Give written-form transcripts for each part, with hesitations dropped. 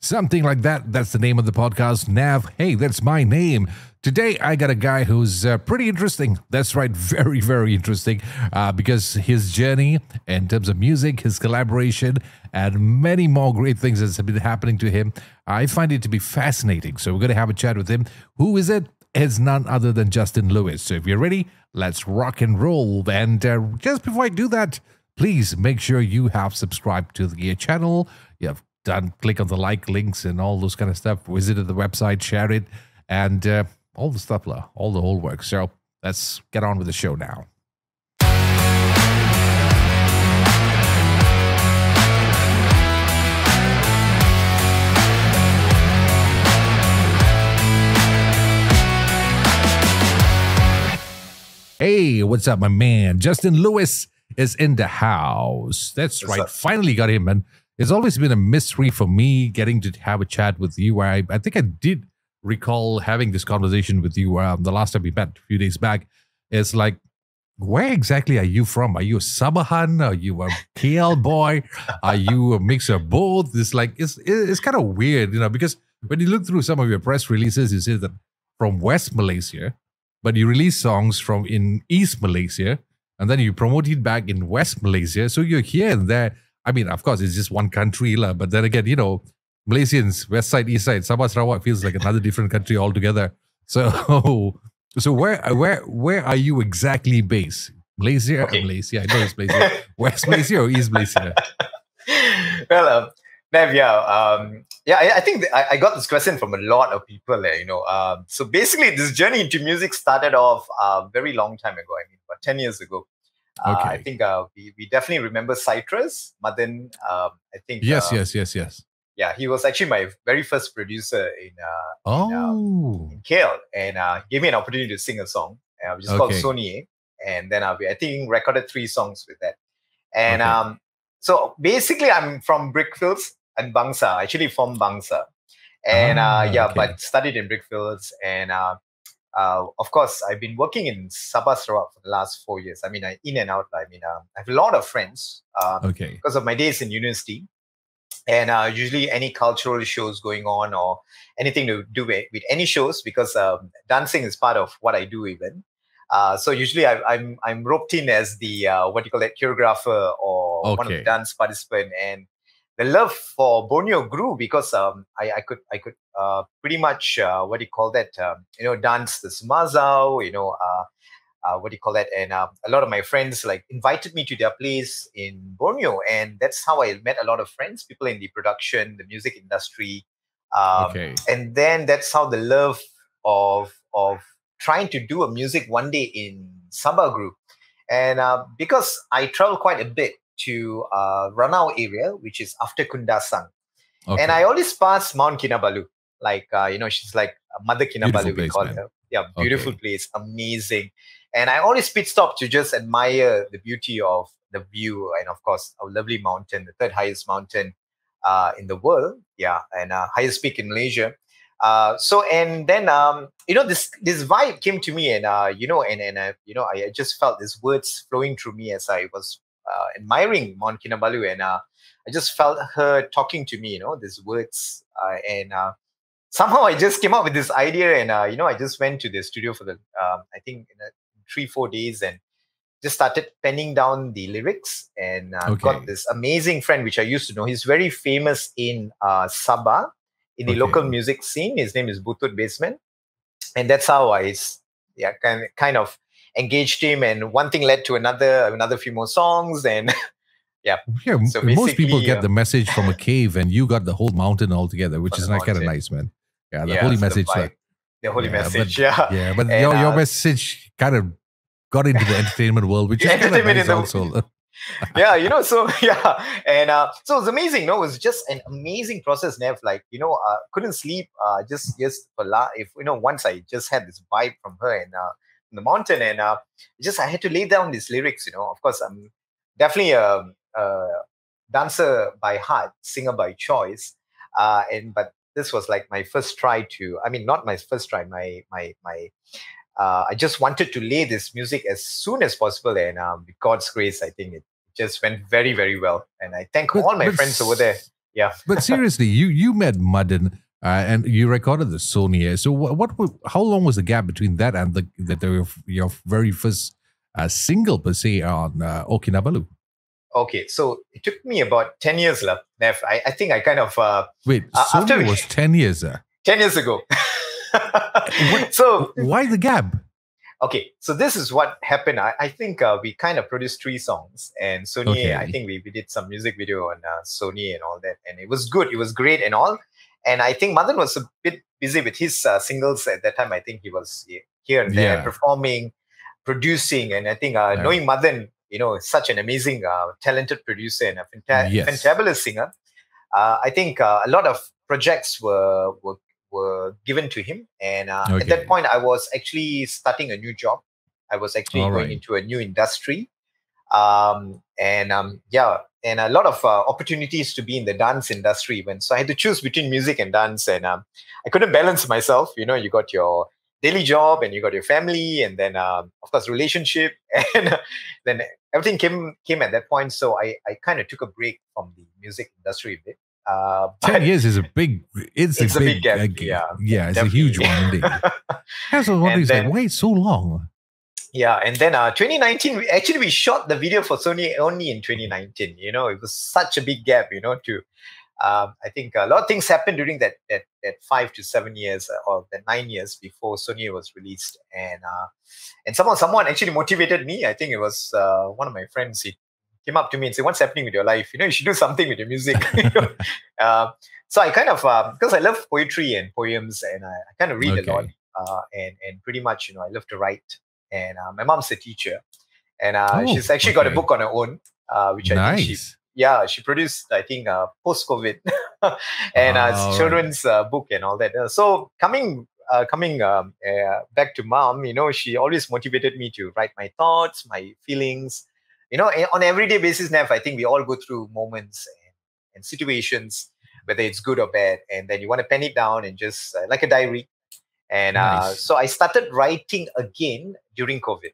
Something like that. That's the name of the podcast, NAV. Hey, that's my name. Today, I got a guy who's pretty interesting. That's right, very, very interesting because his journey in terms of music, his collaboration, and many more great things that have been happening to him, I find it to be fascinating. So we're going to have a chat with him. Who is it? It's none other than JLewis. So if you're ready, let's rock and roll. And just before I do that, please make sure you have subscribed to the channel. You have click on the like links and all those kind of stuff. Visited the website, share it, and all the stuff, all the whole work. So let's get on with the show now. Hey, what's up, my man? JLewis is in the house. That's right. Finally got him, man. It's always been a mystery for me getting to have a chat with you. I think I did recall having this conversation with you the last time we met a few days back. It's like, where exactly are you from? Are you a Sabahan? Are you a KL boy? Are you a mix of both? It's like, it's kind of weird, because when you look through some of your press releases, you say that from West Malaysia, but you release songs from in East Malaysia, and then you promote it back in West Malaysia. So you're here and there. I mean, of course, it's just one country, but then again, Malaysians, West side, East side, Sabah Sarawak feels like another different country altogether. So where are you exactly based? Malaysia? Okay. Malaysia, I know it's Malaysia. West Malaysia or East Malaysia? Well, Nev, I think I got this question from a lot of people. So basically, this journey into music started off a very long time ago. I mean, about 10 years ago. Okay. I think we definitely remember Citrus, Madan. I think yes. Yeah, he was actually my very first producer in KL, and gave me an opportunity to sing a song, which is called Sony. And then I think recorded 3 songs with that. And so basically, I'm from Brickfields and Bangsa, actually from Bangsa, and but studied in Brickfields and. Of course, I've been working in Sabah Sarawak for the last 4 years. I mean, in and out. I mean, I have a lot of friends because of my days in university. And usually any cultural shows going on or anything to do with any shows, because dancing is part of what I do even. So usually I'm roped in as the, choreographer or one of the dance participant. And the love for Borneo grew because I could pretty much dance the Sumazau, and a lot of my friends invited me to their place in Borneo, and that's how I met a lot of friends, people in the production, the music industry, and then that's how the love of trying to do a music one day in Sabah grew, and because I travel quite a bit to Ranau area, which is after Kundasang. And I always pass Mount Kinabalu. She's like Mother Kinabalu, we call her. Yeah, beautiful place, amazing. And I always pit stop to just admire the beauty of the view and, of course, our lovely mountain, the 3rd highest mountain in the world. Yeah, and highest peak in Malaysia. And then this vibe came to me, and I just felt these words flowing through me as I was admiring Mount Kinabalu, and I just felt her talking to me, these words, and somehow I just came up with this idea, and I just went to the studio for the I think 3-4 days, and just started penning down the lyrics, and got this amazing friend which I used to know. He's very famous in Sabah in the local music scene. His name is Butut Basement, and that's how I kind of engaged him, and one thing led to another few more songs, and so most people get the message from a cave, and you got the whole mountain all together, which is kind of nice, man. Yeah, the holy message. The holy message, but your message kind of got into the entertainment world, which is kind of nice also. and so it was amazing. It was just an amazing process, Nev. Couldn't sleep. Just once I just had this vibe from her and in the mountain, and I had to lay down these lyrics. Of course, I'm definitely a dancer by heart, singer by choice, but this was like my first try to. I mean, not my first try. I just wanted to lay this music as soon as possible, and with God's grace, I think it just went very, very well. And I thank all my friends over there. Yeah. But seriously, you met Madan and you recorded the Sony. So how long was the gap between that and your very first single per se on Kinabalu? Okay, so it took me about 10 years, Nev. I think I kind of... Wait, Sony was 10 years? 10 years ago. So why the gap? Okay, so this is what happened. I think we kind of produced 3 songs, and Sony, I think we did some music video on Sony and all that, and it was good. It was great and all. And I think Madan was a bit busy with his singles at that time. I think he was here and there performing, producing, and I think knowing Madan, such an amazing, talented producer and a fantabulous singer, I think a lot of projects were given to him. And at that point, I was actually starting a new job. I was actually going into a new industry. And a lot of opportunities to be in the dance industry even. So I had to choose between music and dance, and I couldn't balance myself. You got your daily job, and you got your family, and then of course relationship, and then everything came at that point. So I kind of took a break from the music industry a bit. 10 years is a big, it's a big gap. It's a huge one indeed. I was wondering, why it's so long? Yeah, and then 2019, we shot the video for Sony only in 2019. It was such a big gap, I think a lot of things happened during that 5 to 7 years or the 9 years before Sony was released. And someone actually motivated me. I think it was one of my friends. He came up to me and said, "What's happening with your life? You should do something with your music." So I kind of, because I love poetry and poems, and I kind of read a lot. And pretty much, I love to write. And my mom's a teacher, and she's actually got a book on her own, which I think she produced, I think, post-COVID, and children's book and all that. So coming back to mom, she always motivated me to write my thoughts, my feelings. On an everyday basis, Nev, I think we all go through moments and situations, whether it's good or bad, and then you want to pen it down and just like a diary. And so I started writing again during COVID.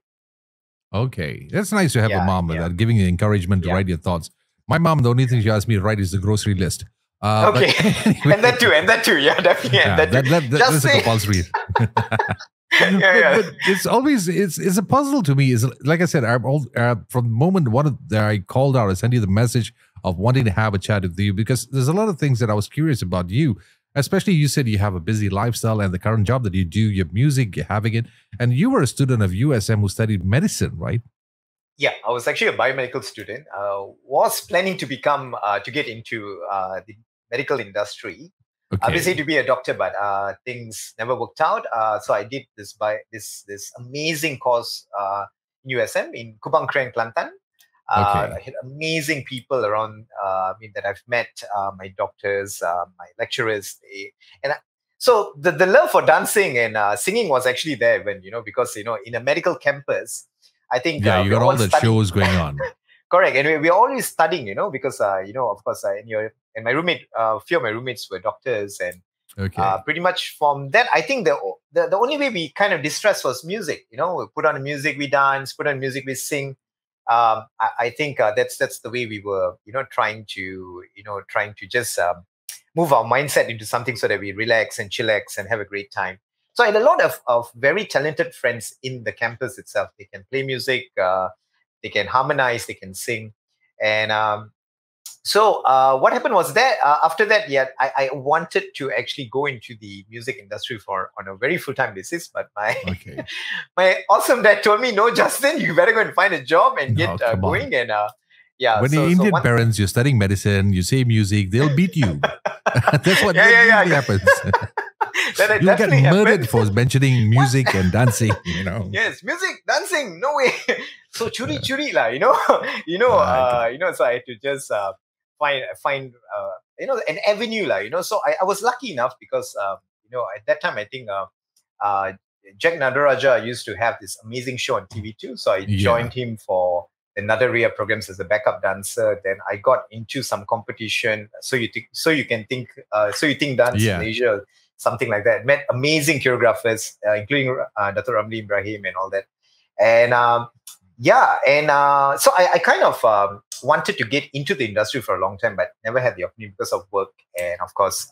Okay. That's nice to have a mom that giving you encouragement to write your thoughts. My mom, the only thing she asked me to write is the grocery list. Okay. Anyway. And that too. Yeah, definitely. That's a compulsory. But it's always, it's a puzzle to me. Is like I said, from the moment I called out, I sent you the message of wanting to have a chat with you, because there's a lot of things that I was curious about you. Especially, you said you have a busy lifestyle and the current job that you do, your music, you're having it. And you were a student of USM who studied medicine, right? Yeah, I was actually a biomedical student. Was planning to get into the medical industry. Obviously to be a doctor, but things never worked out. So I did this amazing course in USM in Kubang Kreng, Kelantan. I had amazing people around that I've met, my doctors, my lecturers. So the love for dancing and singing was actually there when, because, in a medical campus, I think... Yeah, you got all the shows going on. Correct. And we're always studying, because, of course, and my roommate, a few of my roommates were doctors. And pretty much from that, I think the only way we kind of distressed was music. We put on the music, we dance, put on music, we sing. I think that's the way we were, trying to just move our mindset into something so that we relax and chillax and have a great time. So I had a lot of very talented friends in the campus itself. They can play music, they can harmonize, they can sing. And so what happened was that after that, I wanted to actually go into the music industry on a very full-time basis. But my awesome dad told me, "No, Justin, you better go and find a job and get going." And when the Indian parents, you're studying medicine, you say music, they'll beat you. That's what usually happens. You'll get murdered for mentioning music and dancing, Yes, music, dancing, no way. So churi lah, So I had to just find an avenue lah, So I was lucky enough because at that time I think Jack Nadaraja used to have this amazing show on TV2, so I joined him for the Nadaria programs as a backup dancer. Then I got into some competition. So you think dance in Asia, something like that. Met amazing choreographers, including Dr. Ramli Ibrahim and all that. And so I kind of wanted to get into the industry for a long time, but never had the opportunity because of work and, of course,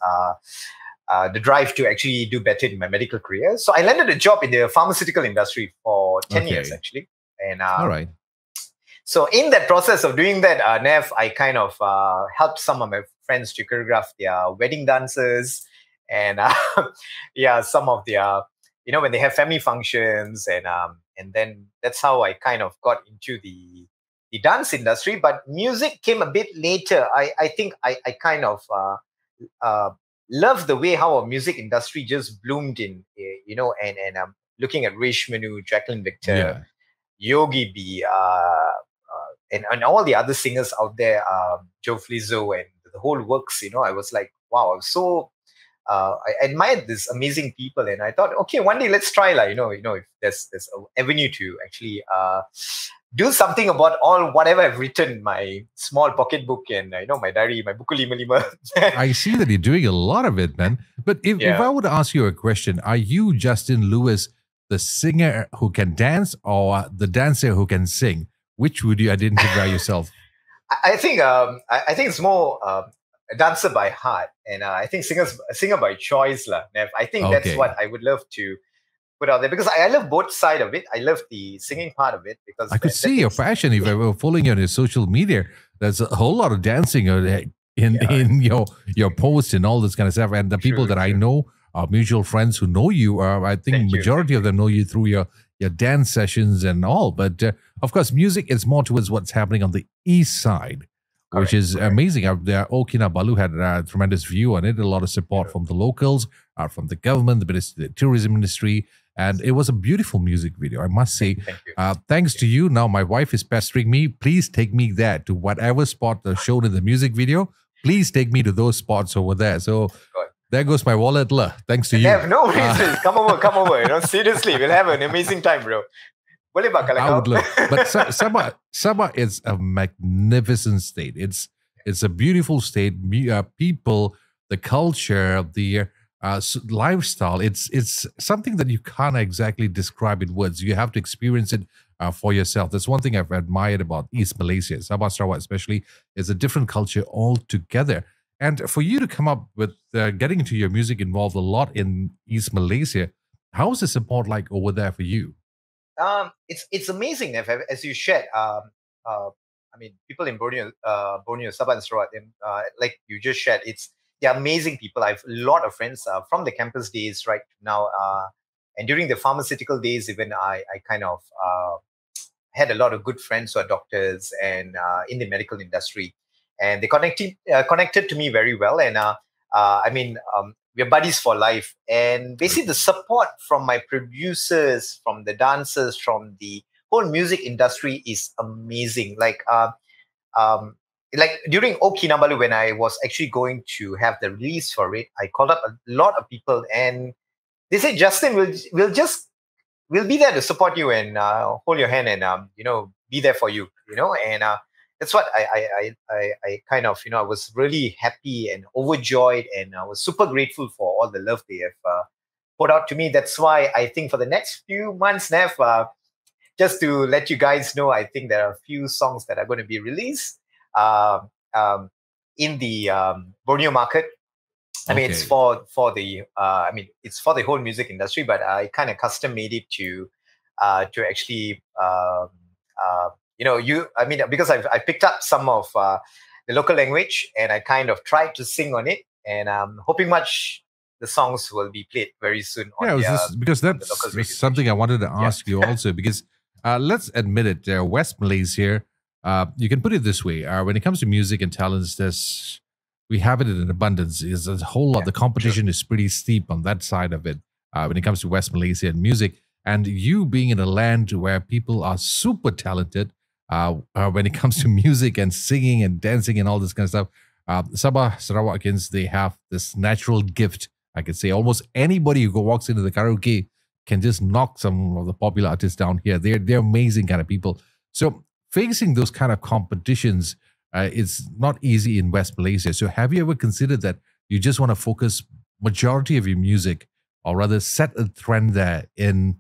the drive to actually do better in my medical career. So I landed a job in the pharmaceutical industry for 10 years, actually. And all right. So in that process of doing that, Nev, I kind of helped some of my friends to choreograph their wedding dances and some of their, when they have family functions, and then that's how I kind of got into the dance industry. But music came a bit later. I think I kind of love the way how our music industry just bloomed in, and looking at Rish Manu, Jacqueline Victor, Yogi B, and all the other singers out there, Joe Flizzo and the whole works, I was like, wow, I was so, I admired these amazing people, and I thought, okay, one day let's try, if there's an avenue to actually do something about whatever I've written, my small pocketbook and my diary, my buku lima lima. I see that you're doing a lot of it, man. But if I were to ask you a question, are you JLewis, the singer who can dance, or the dancer who can sing? Which would you identify yourself? I think it's more a dancer by heart, and I think singer by choice, lah. I think that's what I would love to put out there, because I love both sides of it. I love the singing part of it, because I could see your passion. If I were following you on your social media, there's a whole lot of dancing in your posts and all this kind of stuff. And the people that I know, our mutual friends who know you, I think majority of them know you through your dance sessions and all. But of course, music is more towards what's happening on the east side, which is amazing. Kinabalu had a tremendous view on it, a lot of support from the locals, from the government, the tourism industry. And it was a beautiful music video, I must say. Thanks to you. Now my wife is pestering me. Please take me there to whatever spot that's shown in the music video. Please take me to those spots over there. So there goes my wallet. Thanks to you. No reason. Come over. Seriously, we'll have an amazing time, bro. I would love. But Sabah is a magnificent state. It's a beautiful state. People, the culture, the lifestyle. It's something that you can't exactly describe in words. You have to experience it for yourself. That's one thing I've admired about East Malaysia. Sabah Sarawak especially is a different culture altogether. And for you to come up with getting into your music involved a lot in East Malaysia, how is the support like over there for you? It's amazing, as you shared. I mean, people in Borneo, Sabah and Sarawak, like you just shared, they're amazing people. I have a lot of friends from the campus days right now, and during the pharmaceutical days, even I kind of had a lot of good friends who are doctors and in the medical industry, and they connected to me very well. And I mean, we're buddies for life. And basically, the support from my producers, from the dancers, from the whole music industry is amazing. Like during Kinabalu, when I was actually going to have the release for it, I called up a lot of people, and they said, Justin, we'll be there to support you and hold your hand and be there for you, and that's what I kind of, I was really happy and overjoyed, and I was super grateful for all the love they have put out to me. That's why I think for the next few months, Nev, just to let you guys know, I think there are a few songs that are going to be released in the Borneo market. I mean, it's for the it's for the whole music industry, but I kind of custom made it to actually because I picked up some of the local language, and I kind of tried to sing on it, and I'm hoping much the songs will be played very soon. Because that's something I wanted to ask you also, because let's admit it, West Malaysia, you can put it this way, when it comes to music and talents, we have it in an abundance. There's a whole lot. The competition is pretty steep on that side of it when it comes to West Malaysia and music. And you being in a land where people are super talented when it comes to music and singing and dancing and all this kind of stuff, Sabah Sarawakans, they have this natural gift. I could say almost anybody who walks into the karaoke can just knock some of the popular artists down here. They're amazing kind of people. So facing those kind of competitions, it's not easy in West Malaysia. So have you ever considered that you just want to focus majority of your music, or rather set a trend there in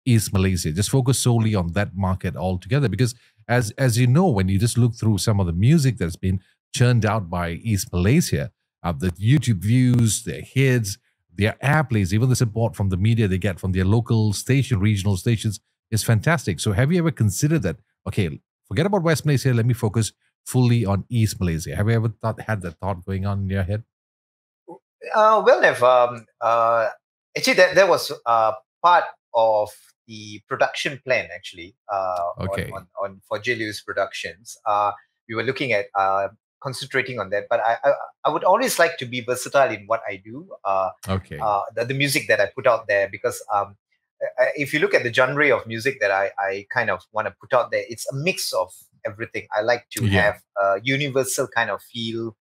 East Malaysia. Just focus solely on that market altogether. Because as you know, when you just look through some of the music that's been churned out by East Malaysia, the YouTube views, their hits, their airplays, even the support from the media they get from their local station, regional stations is fantastic. So have you ever considered that, okay, forget about West Malaysia, let me focus fully on East Malaysia? Have you ever had that thought going on in your head? Well, Nev, actually, that was part of the production plan, actually, on for JLewis Productions. We were looking at concentrating on that, but I would always like to be versatile in what I do. The music that I put out there, because if you look at the genre of music that I kind of want to put out there, it's a mix of everything. I like to have a universal kind of feel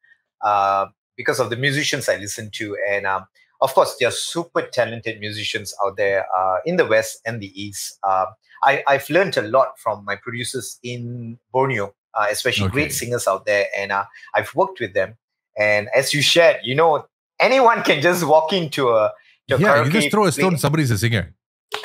because of the musicians I listen to. And of course, there are super talented musicians out there in the West and the East. I've learned a lot from my producers in Borneo, especially great singers out there. And I've worked with them. And as you shared, you know, anyone can just walk into a karaoke, you just throw a stone, somebody's a singer.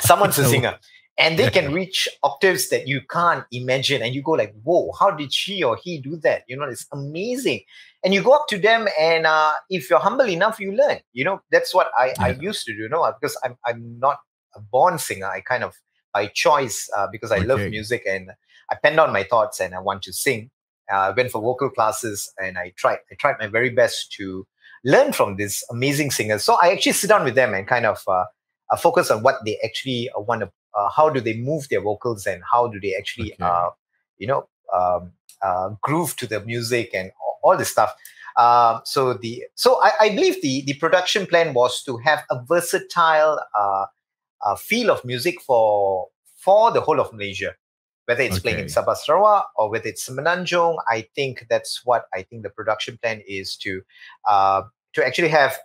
Someone's a singer. And they can reach octaves that you can't imagine. And you go like, whoa, how did she or he do that? You know, it's amazing. And you go up to them, and if you're humble enough, you learn. You know, that's what I used to do, you know, because I'm not a born singer. I kind of, by choice, because I love music and I penned down my thoughts and I want to sing. I went for vocal classes, and I tried my very best to learn from these amazing singers. So I actually sit down with them and kind of focus on what they actually want to, how do they move their vocals, and how do they actually, groove to the music and all this stuff. So I believe the production plan was to have a versatile feel of music for the whole of Malaysia, whether it's playing in Sabah, Sarawak, or whether it's Semenanjung. I think that's what I think the production plan is, to actually have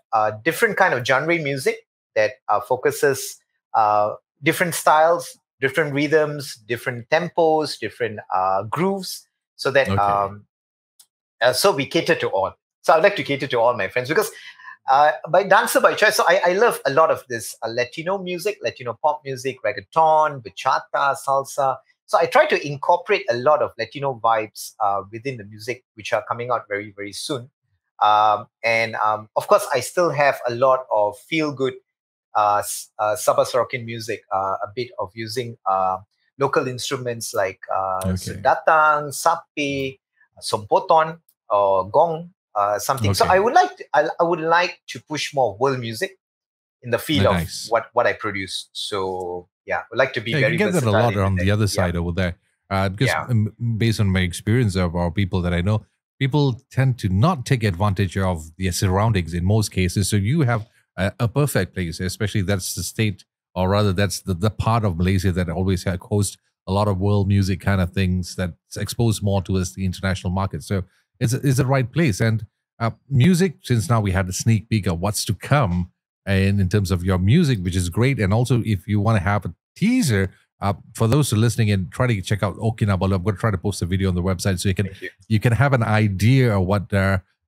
different kind of genre music that focuses different styles, different rhythms, different tempos, different grooves, so that so we cater to all. So I'd like to cater to all my friends, because by dancer by choice, so I love a lot of this Latino music, Latino pop music, reggaeton, bachata, salsa. So I try to incorporate a lot of Latino vibes within the music, which are coming out very, very soon. And of course, I still have a lot of feel-good Sabah Sarawakian music, a bit of using local instruments like sendatang, sape, sompoton, or gong, something. So I would like to push more world music in the field of what I produce. So yeah, I would like to be very you get that a lot on the other side over there. Because based on my experience of our people that I know, people tend to not take advantage of their surroundings in most cases. So you have a perfect place, especially that's the state, or rather that's the part of Malaysia that always hosts a lot of world music kind of things that's exposed more towards the international market. So it's the right place. And music, since now we had a sneak peek of what's to come, and in terms of your music, which is great. And also, if you want to have a teaser, for those who are listening and try to check out Kinabalu, I'm going to try to post a video on the website so you can have an idea of what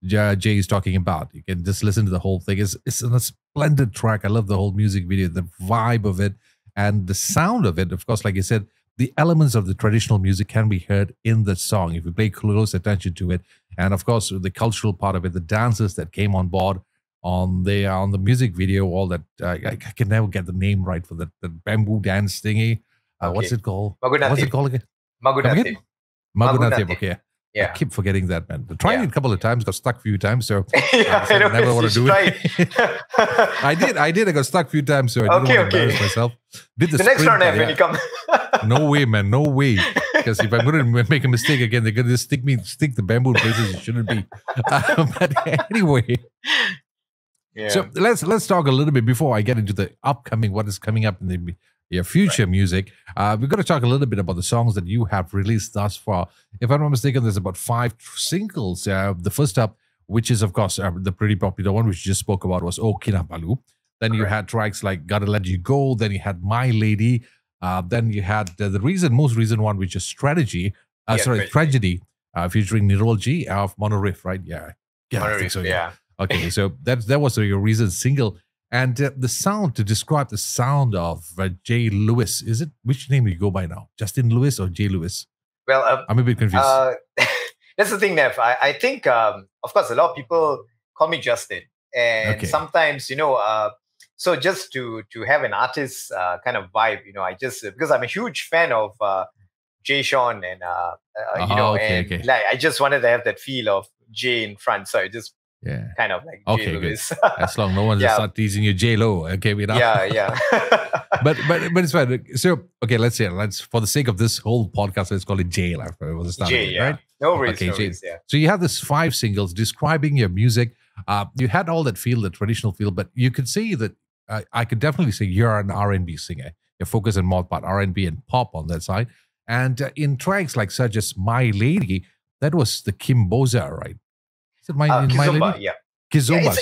Jay is talking about. You can just listen to the whole thing. It's a splendid track. I love the whole music video, the vibe of it, and the sound of it. Of course, like you said, the elements of the traditional music can be heard in the song if you pay close attention to it. And of course, the cultural part of it, the dancers that came on board on the music video, all that. I can never get the name right for the bamboo dance thingy. What's it called? What's it called again? Magunatip. Okay. Yeah. I keep forgetting that, man. Tried it a couple of times, got stuck a few times, so I never want to do it. I did. I got stuck a few times, so I didn't want to embarrass myself. Did the next round when you come. No way, man. No way. Because if I'm going to make a mistake again, they're going to just stick the bamboo in places it shouldn't be. But anyway. Yeah. So let's talk a little bit before I get into the upcoming, what is coming up in your future music. We're going to talk a little bit about the songs that you have released thus far. If I'm not mistaken, there's about 5 singles. The first up, which is, of course, the pretty popular one, which you just spoke about, was Kinabalu. Then you had tracks like Gotta Let You Go. Then you had My Lady. Then you had the most recent one, which is Tragedy, featuring Nirol G of Monoriff, right? Yeah. Monoriff, so, yeah. Okay, so that was your recent single. And the sound, to describe the sound of JLewis, is it, which name do you go by now? Justin Lewis or JLewis? Well, I'm a bit confused. That's the thing, Nev. I think, of course, a lot of people call me Justin. And sometimes, so just to have an artist kind of vibe, I just, because I'm a huge fan of Jay Sean and, like, I just wanted to have that feel of Jay in front. So I just kind of like JLewis. As long no one just start teasing you J-Lo. Okay, yeah. but it's fine. So let's say for the sake of this whole podcast, let's call it J. J, right? No worries. So you have this 5 singles describing your music. You had all that feel, the traditional feel, but you could say that I could definitely say you're an R&B singer. You're focused on more part R&B and pop on that side. And in tracks like such as My Lady, that was the Kimboza, right? Kizomba, Kizomba,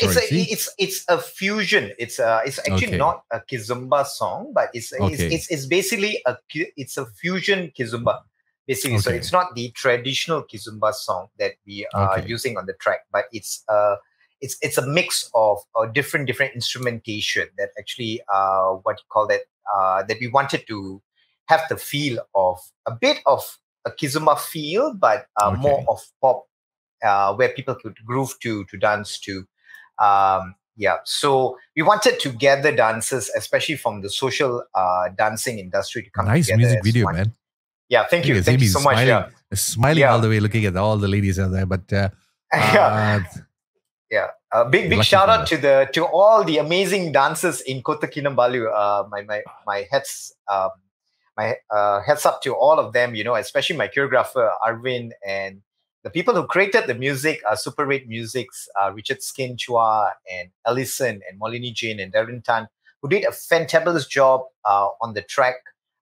it's a fusion. It's actually not a Kizomba song, but it's basically it's a fusion Kizomba, basically. So it's not the traditional Kizomba song that we are using on the track, but it's a mix of different instrumentation that actually what you call that that we wanted to have the feel of a bit of a Kizomba feel, but more of pop. Where people could groove to dance to. So we wanted to gather dancers, especially from the social dancing industry, to come together. Nice music video, man. Yeah, thank you so much. Smiling all the way, looking at all the ladies out there. But big shout out to all the amazing dancers in Kota Kinabalu. My hats up to all of them. Especially my choreographer Arvin and the people who created the music, Super 8 Musics, Richard Skin Chua and Ellison and Molini Jane and Darren Tan, who did a fantabulous job on the track,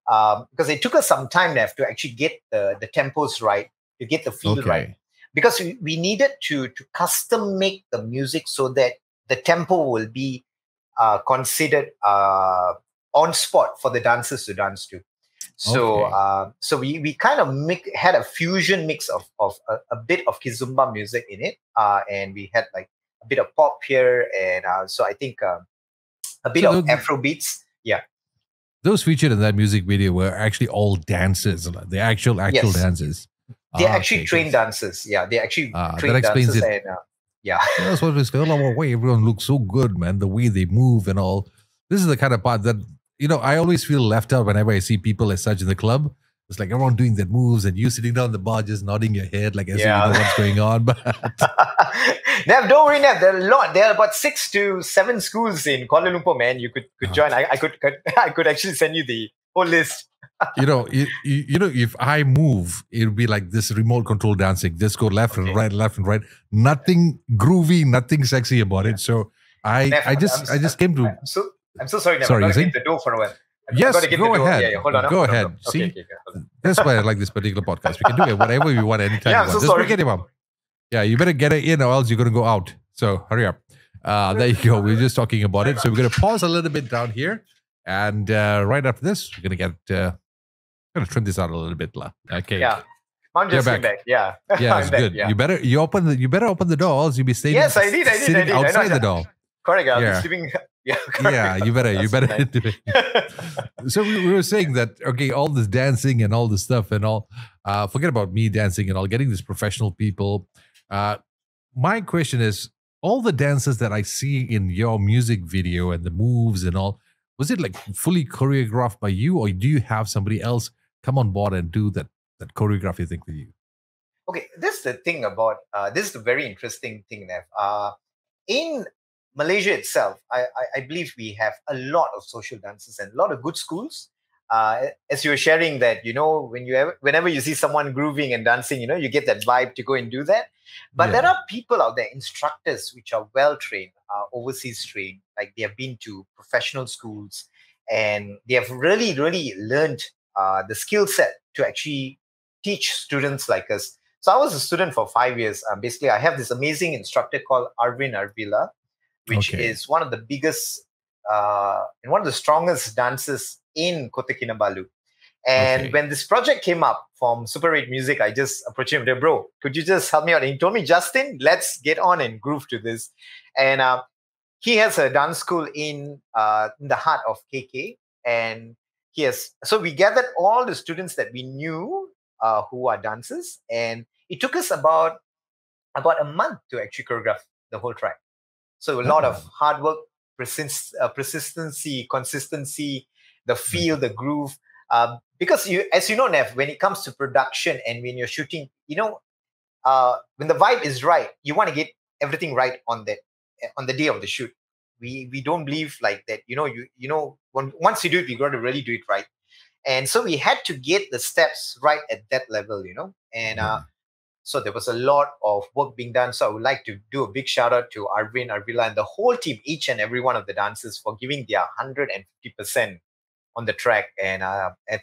because it took us some time now to actually get the tempos right, to get the feel right. Because we needed to custom make the music so that the tempo will be considered on spot for the dancers to dance to. So so we kind of had a fusion mix of a bit of Kizomba music in it, and we had like a bit of pop here, and so I think a bit of Afro beats. Yeah, those featured in that music video were actually all dancers, the actual dancers. They're actually trained dancers. Yeah, they actually trained that explains dancers. It. And, that's what it's going on. Way everyone looks so good, man. The way they move and all. This is the kind of part that. I always feel left out whenever I see people as such in the club. It's like everyone doing their moves and you sitting down the bar just nodding your head like as you know what's going on. But Nev, don't worry, Nev. There are a lot. There are about 6 to 7 schools in Kuala Lumpur, man. You could join. I could actually send you the whole list. If I move, it'll be like this remote control dancing. Just go left and right, left and right. Nothing groovy, nothing sexy about it. So Nev, I just came to. I'm so sorry, Nev. I'm going to get the door for a while. Yes, go ahead. Yeah, hold on. Go ahead. See, okay, that's why I like this particular podcast. We can do it whatever we want anytime. Yeah, I'm so sorry. Get him up. Yeah, you better get it in or else you're going to go out. So hurry up. There you go. We're just talking about it. So we're going to pause a little bit down here. And right after this, we're going to get... going to trim this out a little bit. Okay. Yeah. I'm just back. Yeah. Yeah, it's good. Yeah. You better open the door, else you'll be staying sitting outside the door. Correct. I'll be sleeping. Yeah. Yeah, you better do it. So we were saying that, all this dancing and all this stuff and all, forget about me dancing and all, getting these professional people. My question is, all the dances that I see in your music video and the moves and all, was it like fully choreographed by you, or do you have somebody else come on board and do that choreography thing with you? Okay, this is the thing about, this is the very interesting thing, Nev. In Malaysia itself, I believe we have a lot of social dances and a lot of good schools. As you were sharing that, whenever you see someone grooving and dancing, you get that vibe to go and do that. But there are people out there, instructors, which are well-trained, overseas trained, like they have been to professional schools and they have really, really learned the skill set to actually teach students like us. So I was a student for 5 years. Basically, I have this amazing instructor called Arvin Arvila, which is one of the biggest and one of the strongest dancers in Kota Kinabalu. And when this project came up from Super 8 Music, I just approached him, bro, could you just help me out? And he told me, Justin, let's get on and groove to this. And he has a dance school in the heart of KK, and so we gathered all the students that we knew who are dancers, and it took us about a month to actually choreograph the whole track. So a lot of hard work, persistency, consistency, the feel, the groove. Because as you know, Nev, when it comes to production and when you're shooting, when the vibe is right, you want to get everything right on the day of the shoot. We don't believe like that. Once you do it, we got to really do it right. And so we had to get the steps right at that level, and. So there was a lot of work being done. So I would like to do a big shout out to Arvin, Arvila, and the whole team, each and every one of the dancers, for giving their 150% on the track, and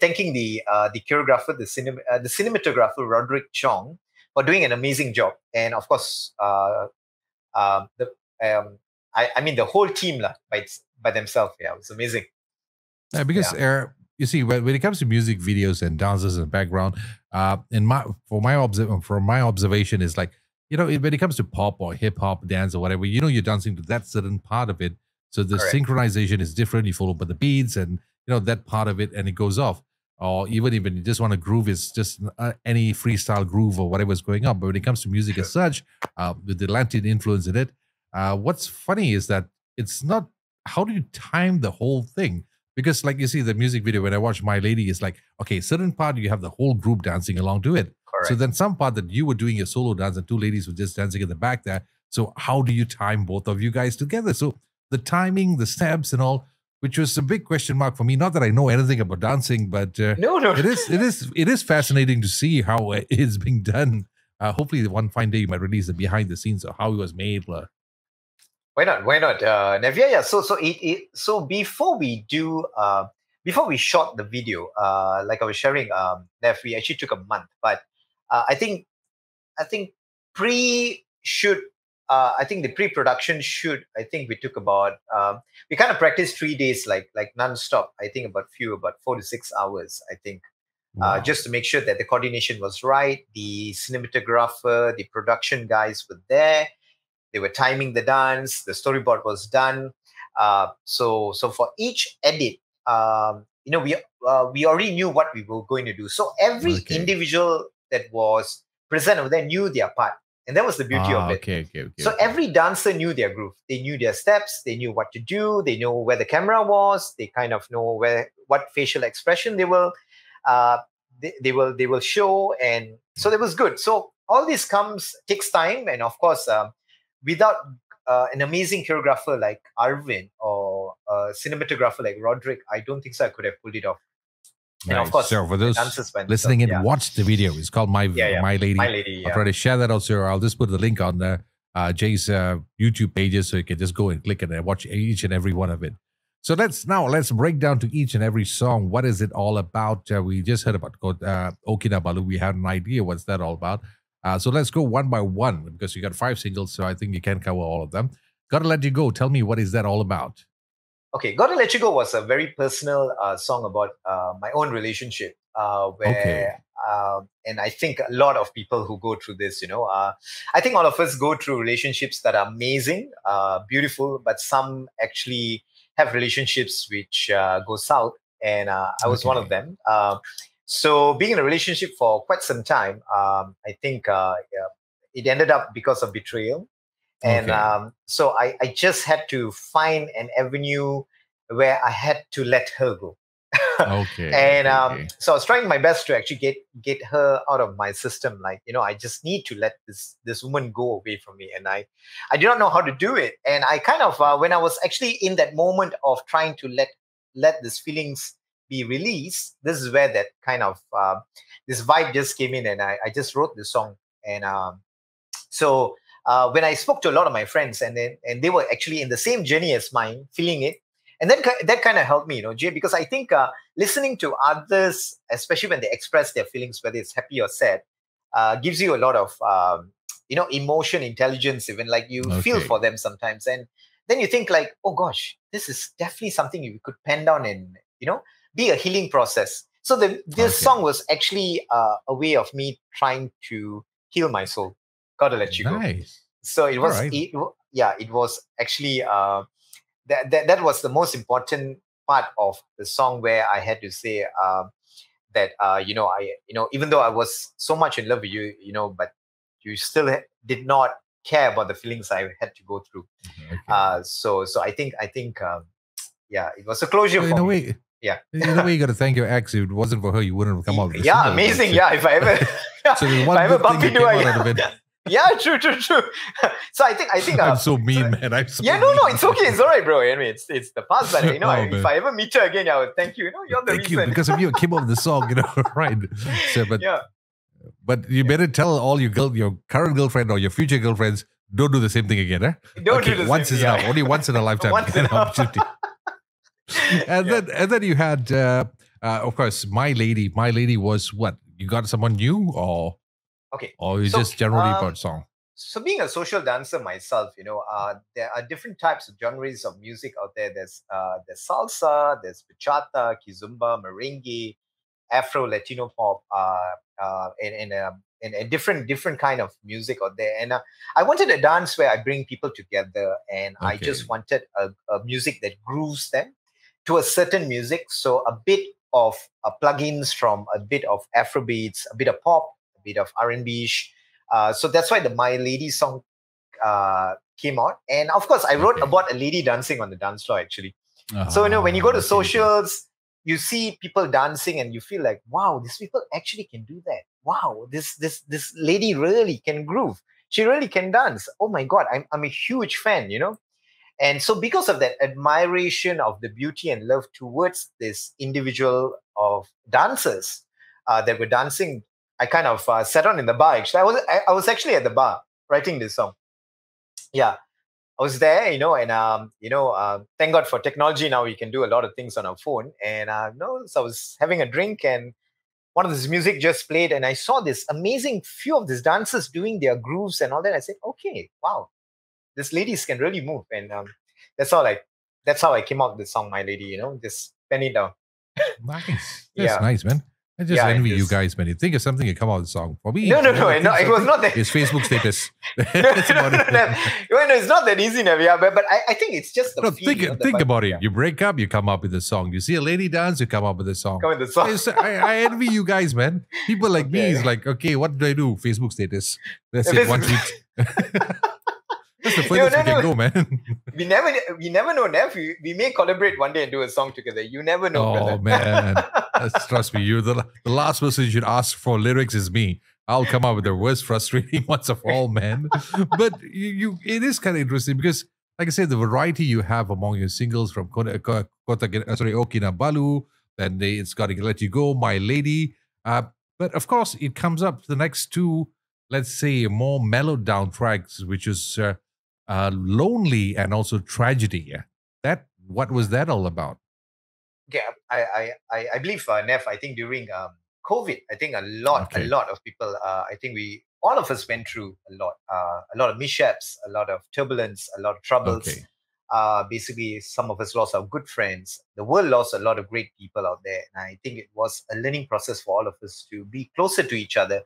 thanking the choreographer, the cinematographer Roderick Chong, for doing an amazing job, and of course I mean the whole team by themselves. Yeah, it was amazing. Yeah, because you see, when it comes to music videos and dancers in the background, from my observation is like, when it comes to pop or hip hop dance or whatever, you're dancing to that certain part of it. So the synchronization is different. You follow by the beats and that part of it, and it goes off. Or even if you just want to groove, it's just any freestyle groove or whatever's going on. But when it comes to music as such, with the Latin influence in it, what's funny is that it's not, how do you time the whole thing? Because like you see the music video, when I watch My Lady, it's like, okay, certain part you have the whole group dancing along to it. Correct. So then some part that you were doing your solo dance and two ladies were just dancing in the back there. So how do you time both of you guys together? So the timing, the steps and all, which was a big question mark for me. Not that I know anything about dancing, but no. It is fascinating to see how it's being done. Hopefully one fine day you might release the behind the scenes of how it was made. Why not? Nev, yeah. So before we shot the video, like I was sharing, Nev, we actually took a month. But I think pre-shoot, I think the pre-production shoot, I think we took about we kind of practiced 3 days, like non-stop. I think about 4 to 6 hours. I think. Wow. Just to make sure that the coordination was right, the cinematographer, the production guys were there. They were timing the dance. The storyboard was done. So for each edit, we already knew what we were going to do. So every individual that was present over there knew their part, and that was the beauty of it. Okay. So every dancer knew their groove. They knew their steps. They knew what to do. They know where the camera was. They kind of know what facial expression they will show, and so that was good. So all this takes time, and of course. Without an amazing choreographer like Arvin or a cinematographer like Roderick, I don't think so I could have pulled it off. Nice. And of course, so for those listening in, watch the video. It's called My Lady. My Lady. I'll try to share that also. I'll just put the link on Jay's YouTube pages, so you can just go and click and watch each and every one of it. So let's break down to each and every song. What is it all about? We just heard about Kinabalu. We had an idea what's that all about. So let's go one by one, because you got 5 singles, so I think you can cover all of them. Gotta Let You Go. Tell me, what is that all about? Okay, Gotta Let You Go was a very personal song about my own relationship, and I think a lot of people who go through this, I think all of us go through relationships that are amazing, beautiful, but some actually have relationships which go south, and I was one of them. So being in a relationship for quite some time, I think it ended up because of betrayal. And so I just had to find an avenue where I had to let her go. And so I was trying my best to actually get her out of my system. Like, I just need to let this woman go away from me. And I did not know how to do it. And I kind of, when I was actually in that moment of trying to let these feelings be released, this is where that kind of this vibe just came in, and I just wrote the song. And so when I spoke to a lot of my friends, and they were actually in the same journey as mine, feeling it, and that kind of helped me, Jay, because I think listening to others, especially when they express their feelings, whether it's happy or sad, gives you a lot of emotion, intelligence, even like you feel for them sometimes, and then you think like, oh gosh, this is definitely something you could pen down and be a healing process. So this song was actually a way of me trying to heal my soul. Gotta Let You Go. Nice. So it was, yeah, it was actually that was the most important part of the song, where I had to say that even though I was so much in love with you, but you still did not care about the feelings I had to go through. Okay. So I think yeah, it was a closure So for in a me. way, Yeah. in a way, you got to thank your ex. If it wasn't for her, you wouldn't have come out with the Yeah, single. amazing. So, Yeah, if I ever, so there's if one I ever good bump thing that into came her, out of it. yeah, true. So I think I'm so mean, man. I'm so yeah, mean. no, it's okay. It's all right, bro. Anyway, it's the past, but if man. I ever meet her again, I would thank you. You're the Thank reason. you, because of you, I came up with the song, right? So, Yeah. But you better tell all your current girlfriend or your future girlfriends, don't do the same thing again, eh? Don't do the once same is thing, enough. Only once in a lifetime. Once in a- opportunity. And then you had, of course, My Lady. My Lady was what? You got someone new, or Okay. or you just generally about song? So being a social dancer myself, there are different types of genres of music out there. There's salsa, there's bachata, kizomba, merengue, Afro, Latino pop, and different kind of music out there. And I wanted a dance where I bring people together, and I just wanted a music that grooves them to a certain music. So a bit of plugins from a bit of Afrobeats, a bit of pop, a bit of R&B. So that's why the My Lady song came out. And of course, I wrote about a lady dancing on the dance floor, actually. So, when you go to socials, you see people dancing and you feel like, wow, these people actually can do that. Wow, this lady really can groove. She really can dance. Oh my God, I'm a huge fan, And so because of that admiration of the beauty and love towards this individual of dancers that were dancing, I kind of sat on in the bar. Actually, I was actually at the bar writing this song. Yeah, I was there, and thank God for technology. Now we can do a lot of things on our phone. And so I was having a drink, and one of this music just played, and I saw this amazing few of these dancers doing their grooves and all that. I said, okay, wow, these ladies can really move, and that's how I came out with the song My Lady. Just pen it down. Nice. That's nice, man. I just envy you guys, man. You think of something, you come out with a song. For me, no, it was not that. It's Facebook status. It's not that easy, Nav. Yeah, but I think it's just the think about it. You break up, you come up with a song. You see a lady dance, you come up with a song. I envy you guys, man. People like me is like, okay, what do I do? Facebook status. That's it. One tweet. That's the furthest we can go, man. We never know, Nev. We may collaborate one day and do a song together. You never know, brother. Man. Trust me, the last person you should ask for lyrics is me. I'll come up with the worst frustrating ones of all, man. But it is kind of interesting because, like I said, the variety you have among your singles from Kinabalu, then it's Gotta Let You Go, My Lady. But of course, it comes up to the next two, let's say, more mellowed down tracks, which is Lonely and also Tragedy. What was that all about? Yeah, I believe, Nev, I think during COVID, I think a lot of people, I think all of us went through a lot of mishaps, a lot of turbulence, a lot of troubles. Basically, some of us lost our good friends. The world lost a lot of great people out there. And I think it was a learning process for all of us to be closer to each other.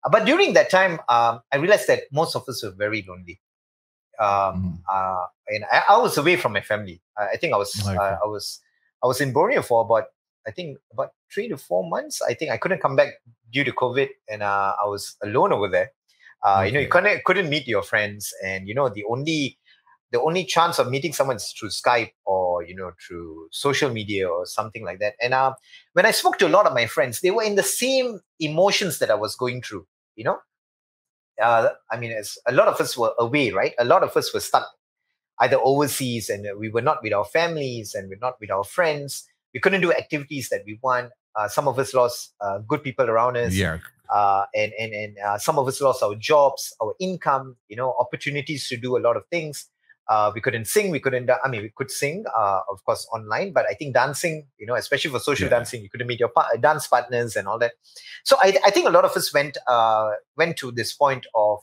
But during that time, I realized that most of us were very lonely. And I was away from my family. I think I was in Borneo for about 3 to 4 months. I think I couldn't come back due to COVID, and I was alone over there. You couldn't meet your friends, and the only chance of meeting someone is through Skype or through social media or something like that. And when I spoke to a lot of my friends, they were in the same emotions that I was going through. As a lot of us were away, right? A lot of us were stuck either overseas, and we were not with our families and we're not with our friends. We couldn't do activities that we want. Some of us lost good people around us. Yeah. And some of us lost our jobs, our income, opportunities to do a lot of things. We couldn't sing. We could sing, of course, online. But I think dancing, especially for social dancing, you couldn't meet your dance partners and all that. So I think a lot of us went to this point of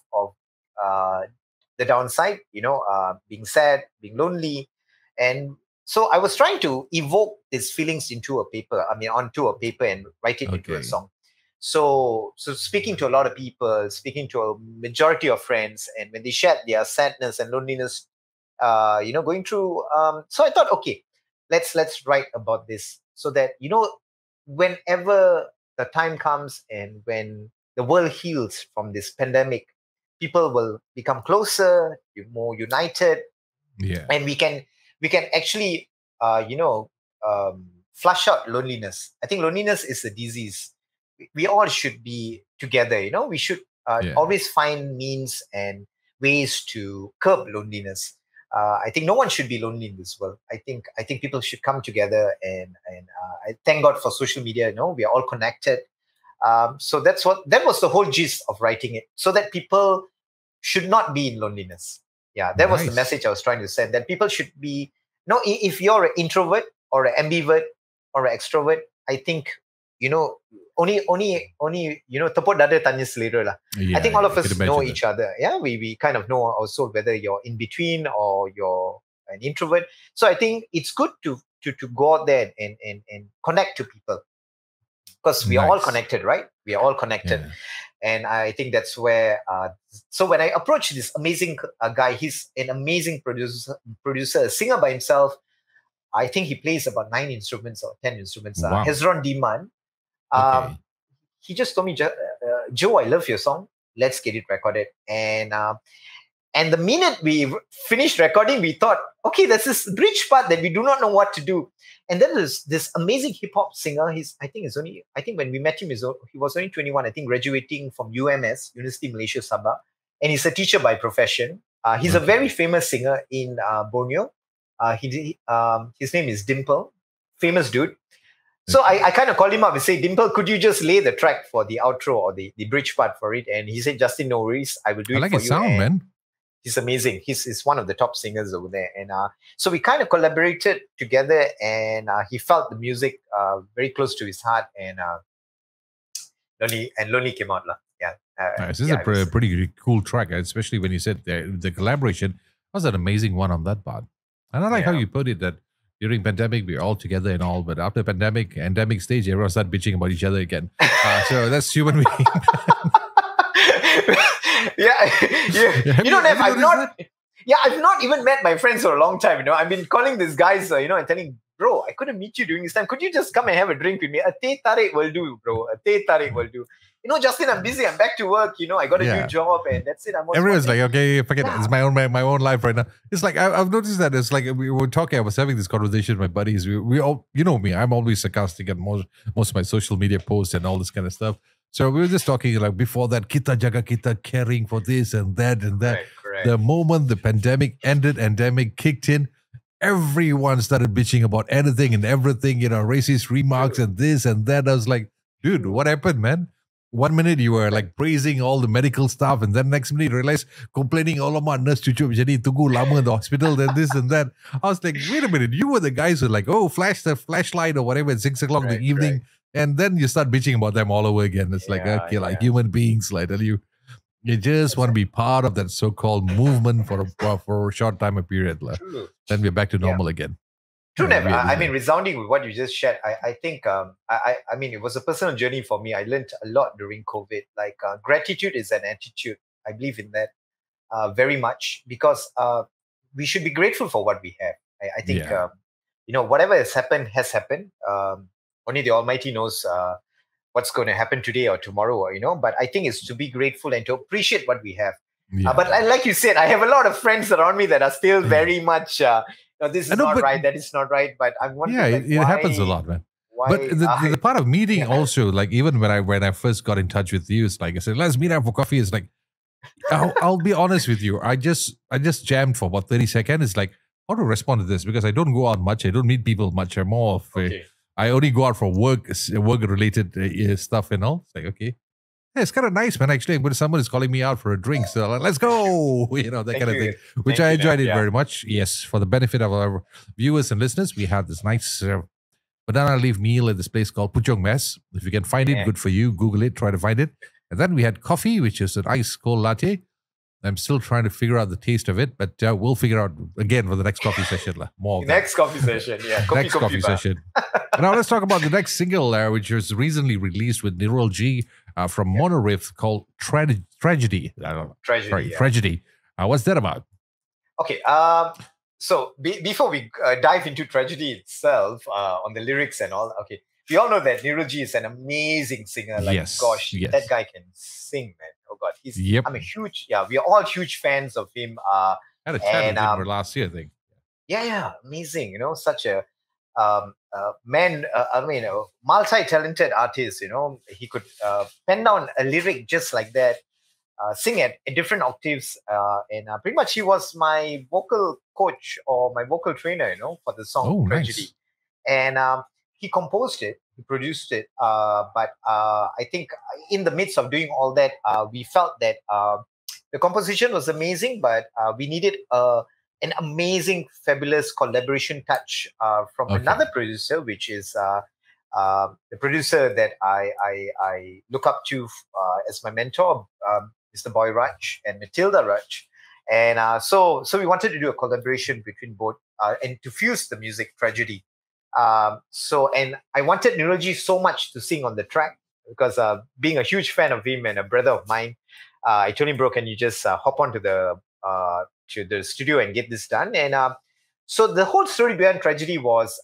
the downside, being sad, being lonely. And so I was trying to evoke these feelings onto a paper and write it into a song. So speaking to a lot of people, speaking to a majority of friends, and when they shared their sadness and loneliness, going through, so I thought, okay, let's write about this, so that, whenever the time comes and when the world heals from this pandemic, people will become closer, more united, and we can actually, flush out loneliness. I think loneliness is a disease. We all should be together. We should always find means and ways to curb loneliness. I think no one should be lonely in this world. I think people should come together, and I thank God for social media. We are all connected. So that was the whole gist of writing it, so that people should not be in loneliness. Yeah, that was the message I was trying to send. That people should be, if you're an introvert or an ambivert or an extrovert, I think, only tepuk dada tanya selera lah. I think all of us know each other. Yeah, we kind of know also whether you're in between or you're an introvert. So I think it's good to go out there and connect to people, because we are all connected, right? We are all connected. Yeah. And I think that's where, so when I approached this amazing guy, he's an amazing producer, a singer by himself. I think he plays about 9 instruments or 10 instruments. Wow. Hezron Diman. He just told me, Joe, I love your song. Let's get it recorded. And the minute we finished recording, we thought, okay, there's this bridge part that we do not know what to do. And then there's this amazing hip hop singer. I think when we met him, he was only 21. I think graduating from UMS, University Malaysia Sabah, and he's a teacher by profession. He's a very famous singer in Borneo. His name is Dimple, famous dude. So I kind of called him up and said, Dimple, could you just lay the track for the outro or the bridge part for it? And he said, Justin, no worries, I will do it for you. I like his sound, man. He's amazing. He's one of the top singers over there. And so we kind of collaborated together, and he felt the music very close to his heart, and Lonely came out. Yeah. This is a pretty cool track, especially when you said the collaboration was an amazing one on that part. And I like how you put it, that during pandemic, we're all together and all, but after endemic stage, everyone started bitching about each other again. So that's human being. Nev, I've not even met my friends for a long time. I've been calling these guys, and telling, bro, I couldn't meet you during this time. Could you just come and have a drink with me? A teh tarik will do, bro. A teh tarik will do. Justin, I'm busy. I'm back to work. I got a new job, and that's it. Everyone's like, okay, forget it. It's my own life right now. It's like, I've noticed that. It's like we were talking. I was having this conversation with my buddies. We all, me. I'm always sarcastic at most of my social media posts and all this kind of stuff. So we were just talking like before that, kita jaga kita, caring for this and that and that. Right. The moment the pandemic ended, endemic kicked in, everyone started bitching about anything and everything, racist remarks and this and that. I was like, dude, what happened, man? 1 minute you were like praising all the medical stuff, and then next minute you realize complaining, oh lama nurse cucuk jadi tunggu lama in the hospital, then this and that. I was like, wait a minute, you were the guys who were like, oh, flash the flashlight or whatever at 6 o'clock in the evening. And then you start bitching about them all over again. It's like, okay, like human beings, like, tell you just want to be part of that so-called movement for a short time of period. Like. Then we're back to normal again. True, Nev. I mean, resounding with what you just shared, I think, I mean, it was a personal journey for me. I learned a lot during COVID. Like, gratitude is an attitude. I believe in that very much, because we should be grateful for what we have. I think, whatever has happened has happened. Only the Almighty knows what's going to happen today or tomorrow, but I think it's to be grateful and to appreciate what we have. But like you said, I have a lot of friends around me that are still very much, this is not right, that is not right, but I'm wondering. Yeah, it happens a lot, man. But the part of meeting also, like even when I first got in touch with you, it's like I said, let's meet up for coffee. It's like, I'll be honest with you. I just jammed for about 30 seconds. It's like, how to respond to this? Because I don't go out much. I don't meet people much. I'm more of I only go out for work-related stuff and all. It's like, okay. Yeah, it's kind of nice, man. Actually, when someone is calling me out for a drink, so like, let's go, that kind of thing, which I enjoyed it very much. Yes, for the benefit of our viewers and listeners, we had this nice banana leaf meal at this place called Puchong Mess. If you can find it, good for you. Google it, try to find it. And then we had coffee, which is an ice cold latte. I'm still trying to figure out the taste of it, but we'll figure out again for the next coffee session. More of next coffee session, next coffee session. Now let's talk about the next single, which was recently released with Nirul G from Monoriff, called Tragedy. I don't know. Tragedy. What's that about? Okay. So before we dive into Tragedy itself, on the lyrics and all, okay, we all know that Nirul G is an amazing singer. Like, gosh, that guy can sing, man. Oh God, I'm a huge, we are all huge fans of him. I had a chat with him last year, I think. Yeah, amazing. You know, such a man. I mean, a multi-talented artist. You know, he could pen down a lyric just like that. Sing at different octaves, and pretty much he was my vocal coach or my vocal trainer, you know, for the song Tragedy. Nice. And he composed it, he produced it, but I think in the midst of doing all that, we felt that the composition was amazing, but we needed an amazing, fabulous collaboration touch from another producer, which is the producer that I look up to as my mentor, Mr. Boy Raj and Matilda Raj. And so we wanted to do a collaboration between both and to fuse the music Tragedy. And I wanted Nirul G so much to sing on the track because being a huge fan of him and a brother of mine, I told him, bro, can you just hop on to the studio and get this done? And so the whole story behind Tragedy was,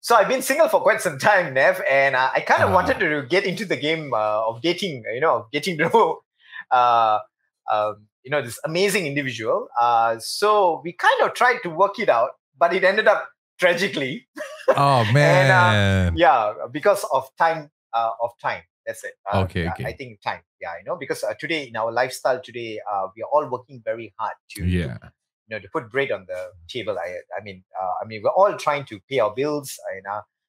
so I've been single for quite some time, Nev, and I kind of wanted to get into the game of dating, you know, getting to know, you know, this amazing individual. So we kind of tried to work it out, but it ended up tragically. Oh man! And, because of time. That's it. Okay. I think time. Yeah, you know, because today in our lifestyle today, we are all working very hard to to put bread on the table. I mean, we're all trying to pay our bills, and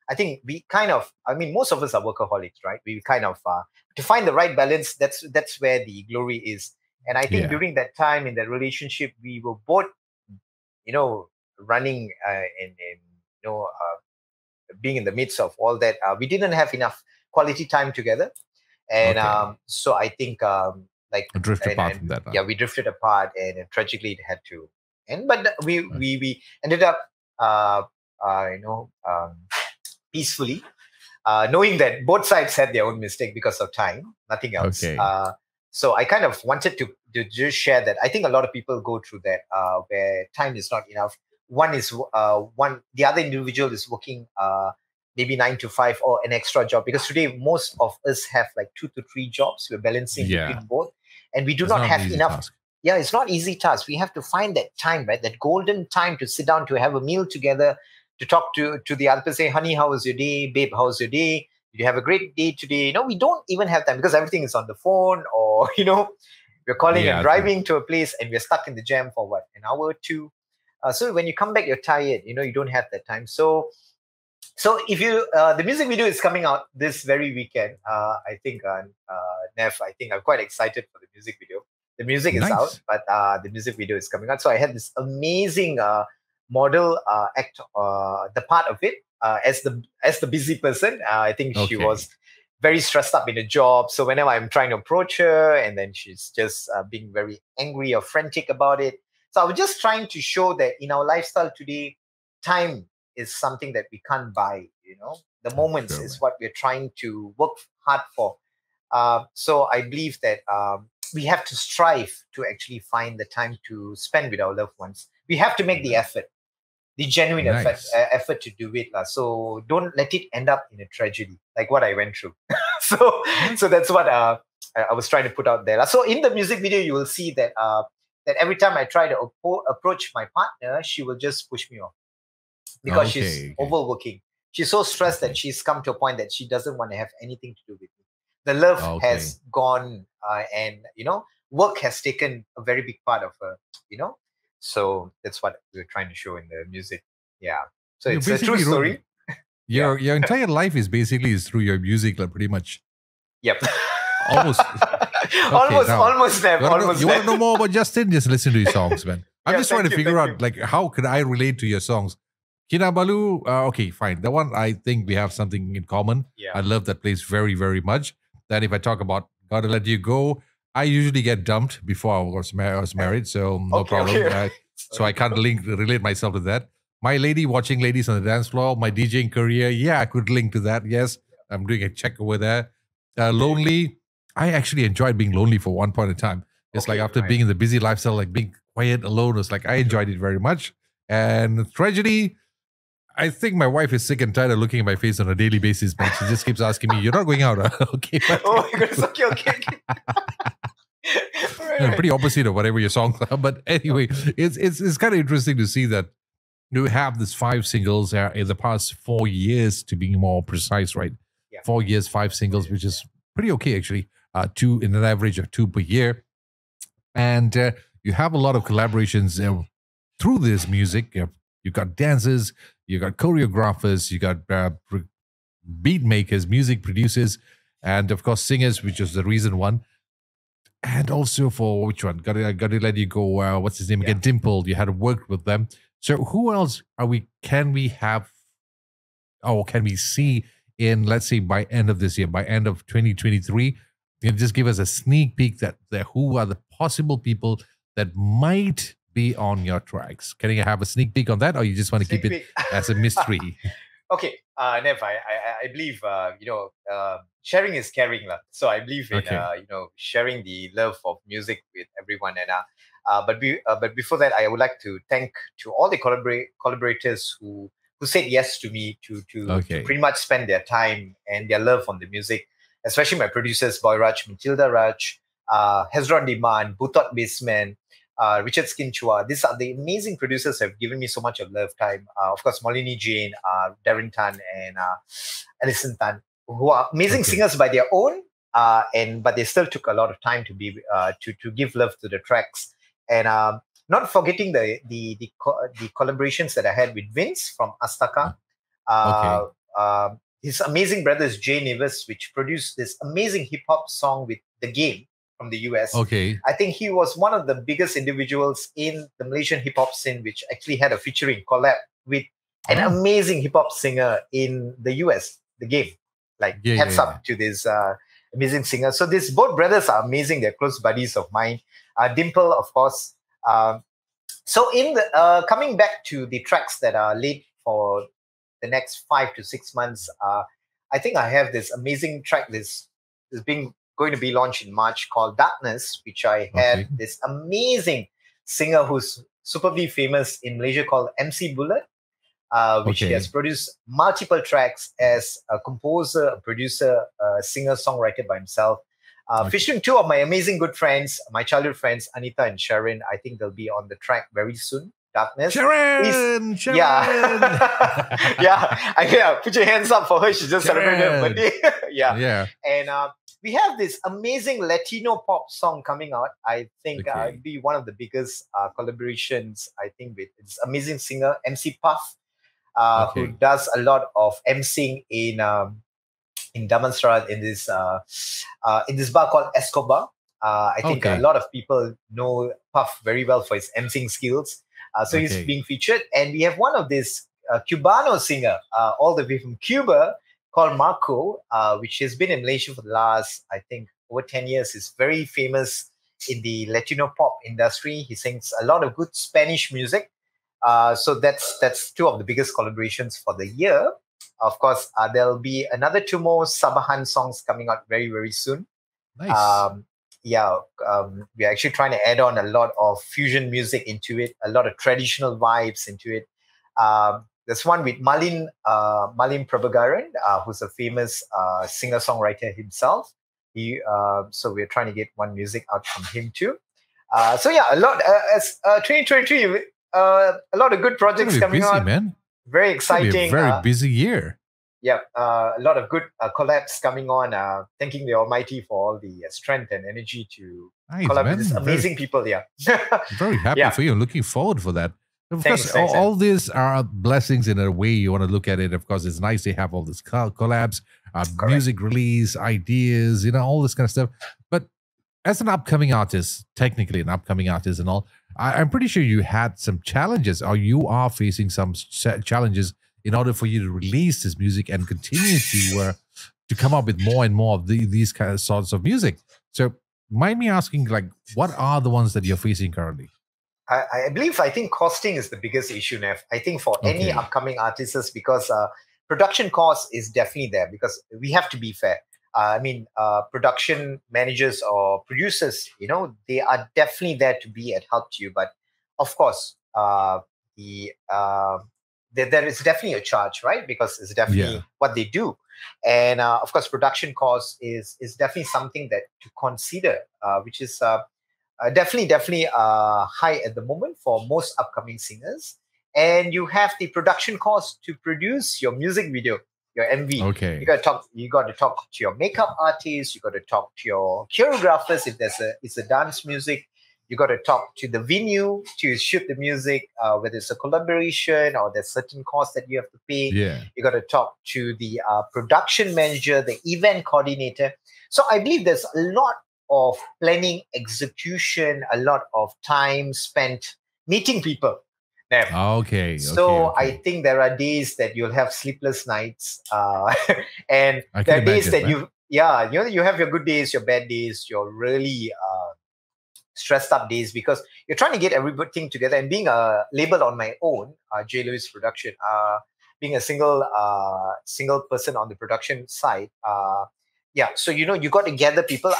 I think we kind of, most of us are workaholics, right? We kind of to find the right balance. That's where the glory is. And I think during that time in that relationship, we were both, running and being in the midst of all that. We didn't have enough quality time together, and so I think drifted apart from that. Yeah, we drifted apart, and tragically it had to end. But we ended up peacefully, knowing that both sides had their own mistake because of time, nothing else. So I kind of wanted to just share that. I think a lot of people go through that where time is not enough. The other individual is working maybe 9 to 5 or an extra job, because today most of us have like 2 to 3 jobs. We're balancing between both, and we do not have enough. Task. Yeah, it's not easy task. We have to find that time, right? That golden time to sit down, to have a meal together, to talk to the other person, say, honey, how was your day? Babe, how was your day? Did you have a great day today? We don't even have time because everything is on the phone, or, we're calling and driving to a place, and we're stuck in the jam for what, an hour or two. So when you come back, you're tired, you don't have that time. So if you, the music video is coming out this very weekend. I think, Nev, I think I'm quite excited for the music video. The music is out, but the music video is coming out. So I had this amazing model act the part of it as the busy person. I think she was very stressed up in the job. So whenever I'm trying to approach her, and then she's just being very angry or frantic about it. So I was just trying to show that in our lifestyle today, time is something that we can't buy. The moments is what we're trying to work hard for. So I believe that we have to strive to actually find the time to spend with our loved ones. We have to make the effort, the genuine effort to do it. So don't let it end up in a tragedy like what I went through. So that's what I was trying to put out there. So in the music video, you will see that that every time I try to approach my partner, she will just push me off because she's overworking. She's so stressed that she's come to a point that she doesn't want to have anything to do with me. The love has gone, and work has taken a very big part of her. So that's what we're trying to show in the music. Yeah. So it's a true story. Your entire life is basically through your music, pretty much. Yep. Almost. Almost there. You want to know more about Justin? Just listen to his songs, man. I'm just trying to figure out how could I relate to your songs. Kinabalu, okay, fine. That one, I think we have something in common. Yeah. I love that place very, very much. Then if I talk about Gotta Let You Go, I usually get dumped before I was married, so no problem. So I can't relate myself to that. My lady watching ladies on the dance floor, my DJing career. Yeah, I could link to that. Yes, I'm doing a check over there. Lonely. I actually enjoyed being lonely for one point in time. It's like after being in the busy lifestyle, like being quiet alone, it's like I enjoyed it very much. And tragedy, I think my wife is sick and tired of looking at my face on a daily basis, man. She just keeps asking me, "You're not going out, huh?" Okay. Oh my goodness, okay. Right. Pretty opposite of whatever your songs are. But anyway, it's kind of interesting to see that you have these 5 singles in the past 4 years, to be more precise, right? Yeah. 4 years, 5 singles, which is pretty okay, actually. 2 in an average of 2 per year. And you have a lot of collaborations through this music. You got dancers, you got choreographers, you got beat makers, music producers, and of course singers, which is the recent one. And also for which one? Gotta let you go. What's his name again? Dimple. You had worked with them. So who else can we see in, let's say, by end of this year, by end of 2023? You can just give us a sneak peek that who are the possible people that might be on your tracks. Can you have a sneak peek on that, or you just want to keep it as a mystery? Okay, Nev, I believe sharing is caring, lah. So I believe in sharing the love of music with everyone. And but before that, I would like to thank to all the collaborators who said yes to me to pretty much spend their time and their love on the music, especially my producers, Boy Raj, Matilda Raj, Hezron Diman, Butot Baseman, Richard Skinchua. These are the amazing producers who have given me so much of love time. Of course, Molini Jane, Darren Tan, and Alison Tan, who are amazing singers by their own, but they still took a lot of time to be to give love to the tracks. And not forgetting the collaborations that I had with Vince from Astaka. His amazing brothers JLewis, which produced this amazing hip hop song with The Game from the US. I think he was one of the biggest individuals in the Malaysian hip hop scene, which actually had a featuring collab with an amazing hip hop singer in the US, The Game. Like, heads up to this amazing singer. So these both brothers are amazing. They're close buddies of mine. Dimple, of course. So in the coming back to the tracks that are laid for the next 5 to 6 months, I think I have this amazing track. This is going to be launched in March, called Darkness, which I had this amazing singer who's superbly famous in Malaysia called MC Bullet, which he has produced multiple tracks as a composer, a producer, a singer, songwriter by himself. Featuring 2 of my amazing good friends, my childhood friends, Anita and Sharon. I think they'll be on the track very soon. Darkness. Sharon! Yeah. Put your hands up for her. She just celebrated her birthday. And we have this amazing Latino pop song coming out. I think it'll be one of the biggest collaborations, I think, with this amazing singer, MC Puff, who does a lot of emceeing in Damansara, in this bar called Escobar. I think a lot of people know Puff very well for his emceeing skills. So he's being featured. And we have one of this Cubano singer all the way from Cuba called Marco, which has been in Malaysia for the last, I think, over 10 years. He's very famous in the Latino pop industry. He sings a lot of good Spanish music. So that's 2 of the biggest collaborations for the year. Of course, there'll be another 2 more Sabahan songs coming out very, very soon. Nice. We're actually trying to add on a lot of fusion music into it, a lot of traditional vibes into it. There's one with Malin Prabhakaran, who's a famous singer-songwriter himself. So we're trying to get one music out from him too. A lot. As 2023, a lot of good projects coming out. Man. Very exciting. Very busy year. A lot of good collabs coming on. Thanking the Almighty for all the strength and energy to collab with these amazing people. Very happy for you. Looking forward for that. Of course, all these are blessings in a way you want to look at it. Of course, it's nice to have all these collabs, music release, ideas, all this kind of stuff. But as an upcoming artist, technically an upcoming artist and all, I'm pretty sure you had some challenges, or you are facing some challenges in order for you to release this music and continue to come up with more and more of these kind of sorts of music. So mind me asking, like, what are the ones that you're facing currently? I think costing is the biggest issue, Nev. I think for any upcoming artists, because production cost is definitely there, because we have to be fair. Production managers or producers, they are definitely there to be at help to you. But of course, there is definitely a charge, right? Because it's definitely what they do. And of course, production cost is definitely something that to consider, which is definitely high at the moment for most upcoming singers. And you have the production cost to produce your music video, your MV. Okay. You got to talk to your makeup artist. You got to talk to your choreographers if it's a dance music. You got to talk to the venue to shoot the music, whether it's a collaboration or there's certain costs that you have to pay. Yeah. You got to talk to the production manager, the event coordinator. So I believe there's a lot of planning, execution, a lot of time spent meeting people. Okay. So I think there are days that you'll have sleepless nights, and there are days that you have your good days, your bad days, your really stressed up days, because you're trying to get everything together. And being a label on my own, JLewis Production, being a single person on the production side, so you got to gather people.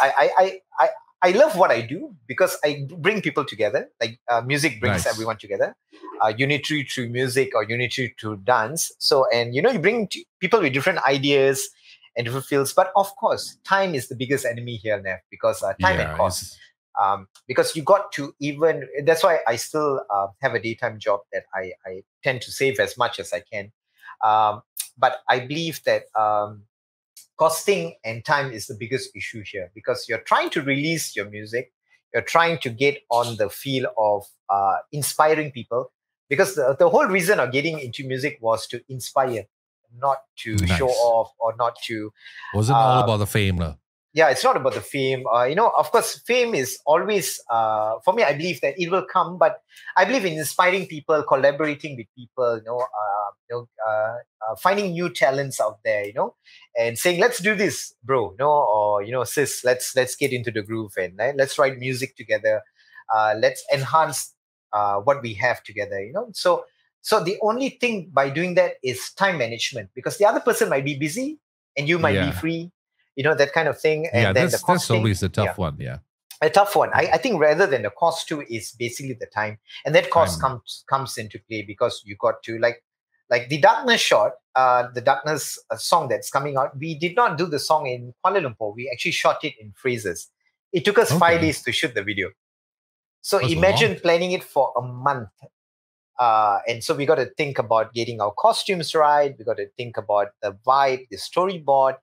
I love what I do because I bring people together. Like music brings everyone together. Unity through music or unity through dance. So, and you bring people with different ideas and different fields. But of course, time is the biggest enemy here, Nev, because time and cost. Because you got to that's why I still have a daytime job that I tend to save as much as I can. But I believe that costing and time is the biggest issue here, because you're trying to release your music. You're trying to get on the feel of inspiring people, because the whole reason of getting into music was to inspire, not to show off or not to... Wasn't all about the fame, no? Yeah, it's not about the fame. Of course, fame is always, for me, I believe that it will come, but I believe in inspiring people, collaborating with people, finding new talents out there, and saying, let's do this, bro, or, sis, let's get into the groove and let's write music together. Let's enhance what we have together, So the only thing by doing that is time management, because the other person might be busy and you might be free. That kind of thing. And then that's always the tough one. Yeah. A tough one. I think rather than the cost too is basically the time. And that cost comes into play, because you got to like the Darkness shot, the Darkness song that's coming out. We did not do the song in Kuala Lumpur. We actually shot it in Frasers. It took us 5 days to shoot the video. So imagine planning it for a month. And so we got to think about getting our costumes right. We got to think about the vibe, the storyboard,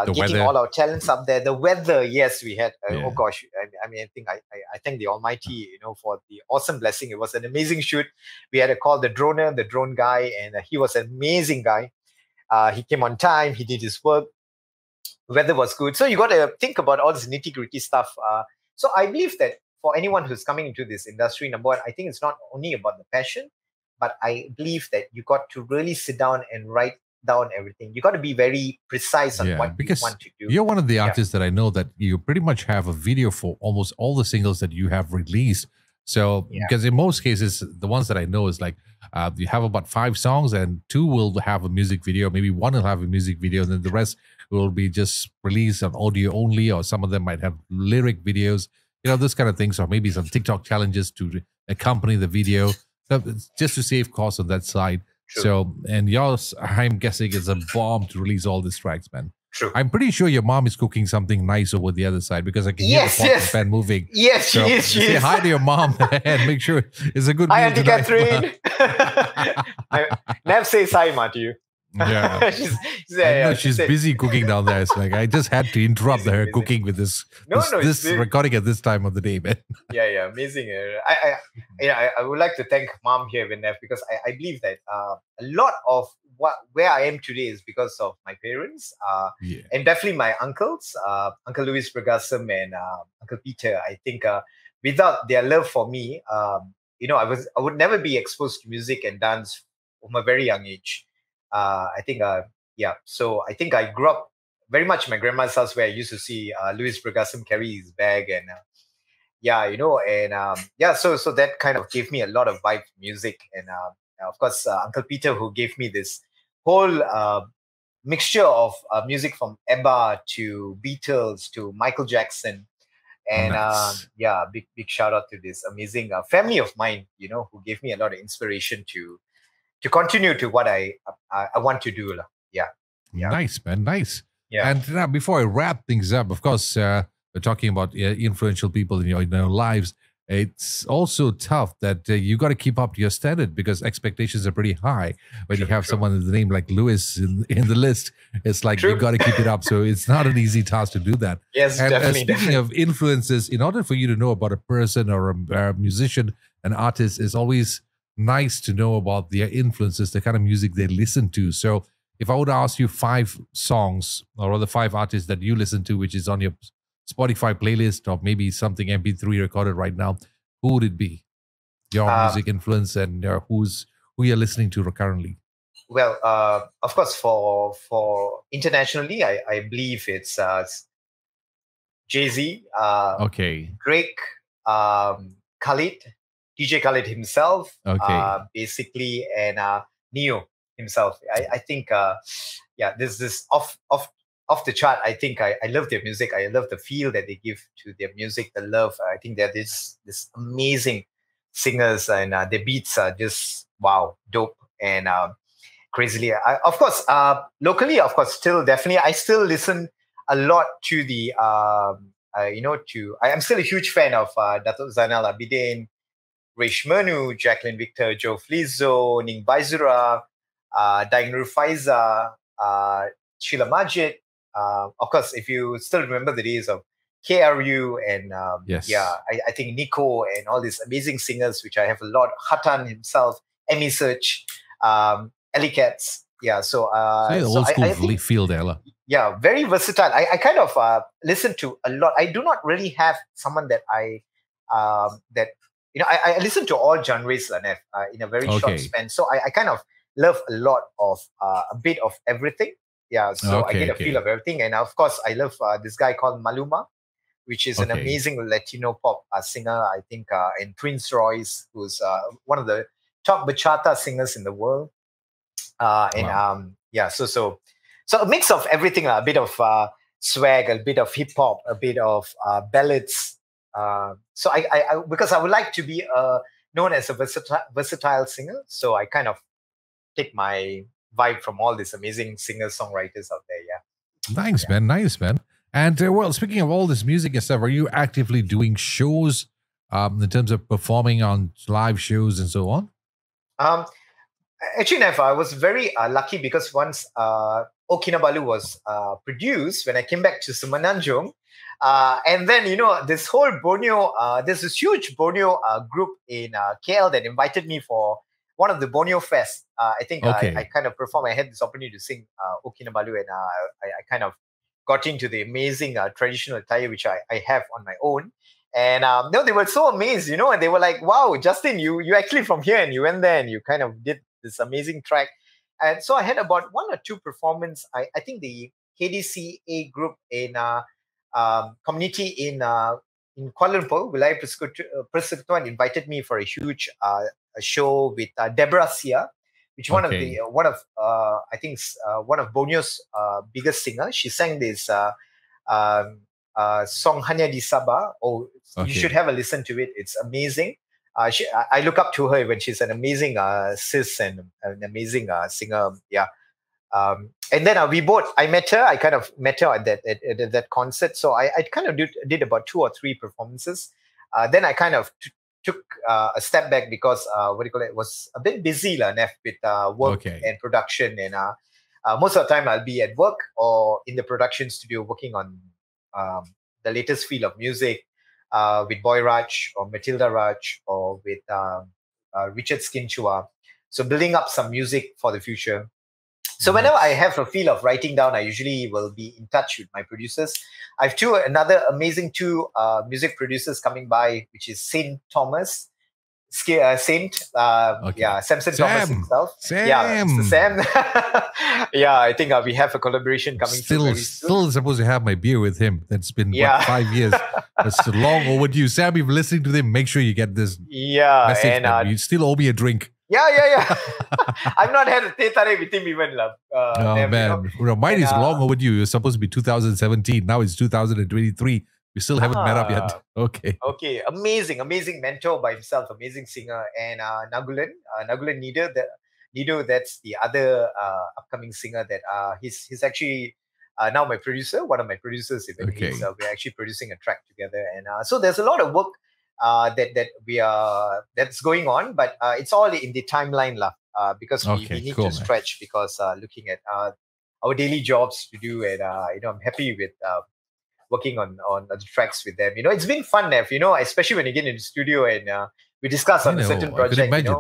getting weather. All our talents up there. The weather, yes, we had. Oh gosh, I thank the Almighty, for the awesome blessing. It was an amazing shoot. We had to call the drone guy, and he was an amazing guy. He came on time. He did his work. Weather was good. So you got to think about all this nitty-gritty stuff. So I believe that for anyone who's coming into this industry, number one, I think it's not only about the passion, but I believe that you got to really sit down and write down everything. You got to be very precise on what you want to do. You're one of the artists that I know that you pretty much have a video for almost all the singles that you have released. So, because in most cases, the ones that I know is like you have about 5 songs and 2 will have a music video, maybe 1 will have a music video, and then the rest will be just released on audio only, or some of them might have lyric videos, those kind of things, or maybe some TikTok challenges to accompany the video. So just to save costs on that side. True. So, and yours, I'm guessing, is a bomb to release all these tracks, man. True. I'm pretty sure your mom is cooking something nice over the other side, because I can hear the pot pan moving. Yes, so she is. Say hi to your mom and make sure it's a good meal. Hi, Auntie Catherine. Nev says hi, Ma, to you. Yeah. she's busy cooking down there. It's like I just had to interrupt her cooking with this recording at this time of the day, man. Yeah, amazing. I would like to thank Mom here, Nev, because I believe that a lot of where I am today is because of my parents, and definitely my uncles, Uncle Louis Bergasem and Uncle Peter. I think without their love for me, I would never be exposed to music and dance from a very young age. So I think I grew up very much in my grandma's house, where I used to see Louis Bergasem carry his bag, and yeah, and so that kind of gave me a lot of vibe music, and of course Uncle Peter, who gave me this whole mixture of music from ABBA to Beatles to Michael Jackson. And Nice. big shout out to this amazing family of mine, who gave me a lot of inspiration to continue to what I want to do. Yeah. Nice, man. Nice. Yeah. And now, before I wrap things up, of course, we're talking about influential people in your lives. It's also tough that you got to keep up to your standard because expectations are pretty high. When you have someone with the name like Lewis in the list, it's like you got to keep it up. So it's not an easy task to do that. Yes, and, definitely. Speaking of influences, in order for you to know about a person or a musician, an artist, it's always nice to know about their influences, the kind of music they listen to. So if I would ask you 5 songs or other 5 artists that you listen to, which is on your Spotify playlist or maybe something MP3 recorded right now, who would it be? Your music influence and who you're listening to currently? Well, of course, for internationally, I believe it's Jay-Z, Drake, Khalid, DJ Khalid himself, basically, and Neo himself. I think, this off the chart. I think I love their music. I love the feel that they give to their music, the love. I think that this amazing singers, and their beats are just wow, dope, and crazily. Of course, locally, of course, still definitely, I still listen a lot to the I am still a huge fan of Dato' Zainal Abidin, Reish Manu, Jacqueline Victor, Joe Flizzo, Ning Baizura, Dainur Faiza, Sheila Majid. Of course, if you still remember the days of KRU and I think Nico and all these amazing singers, which I have a lot. Hatan himself, Emmy Search, Ellie Katz. Yeah, so old school feel there. Yeah, very versatile. I kind of listen to a lot. I do not really have someone that I listen to all genres, in a very short span. So I kind of love a lot of a bit of everything. Yeah, so I get a feel of everything. And of course, I love this guy called Maluma, which is an amazing Latino pop singer, I think, and Prince Royce, who's one of the top bachata singers in the world. So a mix of everything, a bit of swag, a bit of hip hop, a bit of ballads. So I because I would like to be known as a versatile singer, so I kind of take my vibe from all these amazing singers, songwriters out there. Yeah. Nice, man. And well, speaking of all this music and stuff, are you actively doing shows in terms of performing on live shows and so on? Actually, Nev, I was very lucky because once Kinabalu was produced, when I came back to Semenanjung, and then, this whole Borneo, there's this huge Borneo group in KL that invited me for one of the Borneo Fest. I think I kind of performed. I had this opportunity to sing Kinabalu, and I kind of got into the amazing traditional attire, which I have on my own. And they were so amazed, and they were like, wow, Justin, you actually from here, and you went there and you kind of did this amazing track. And so I had about 1 or 2 performances. I think the KDCA group in community in Kuala Lumpur, Wilayah Persekutuan, invited me for a huge a show with Deborah Sia, which one of Borneo's biggest singers. She sang this song Hanya di Sabah. You should have a listen to it. It's amazing. I look up to her when she's an amazing sis and an amazing singer. Yeah. And then I met her. I kind of met her at that concert. So I kind of did about 2 or 3 performances. Then I kind of took a step back because it was a bit busy with work and production. And most of the time I'll be at work or in the production studio working on the latest field of music with Boy Raj or Matilda Raj or with Richard Skinchua. So building up some music for the future. So whenever I have a feel of writing down, I usually will be in touch with my producers. I have another amazing 2 music producers coming by, which is Saint Thomas. Saint, Samson Thomas himself. Sam. Yeah, Mr. Sam. Yeah, I think we have a collaboration coming through very soon. Still supposed to have my beer with him. That's been 5 years. It's long overdue. Sam, if you're listening to them, make sure you get this message. And you still owe me a drink. Yeah. I've not had a teh tarik with him even, love. Man. Mine is long overdue. It was supposed to be 2017. Now it's 2023. We still haven't met up yet. Okay. Okay. Amazing mentor by himself. Amazing singer. And Nagulan Nido, that's the other upcoming singer that he's actually now my producer, one of my producers. Okay. We're actually producing a track together. And so there's a lot of work that's going on, but it's all in the timeline, because we need to stretch, because looking at our daily jobs to do, and I'm happy with working on the tracks with them. It's been fun, Nev, especially when you get in the studio and we discuss on a certain project. I can imagine.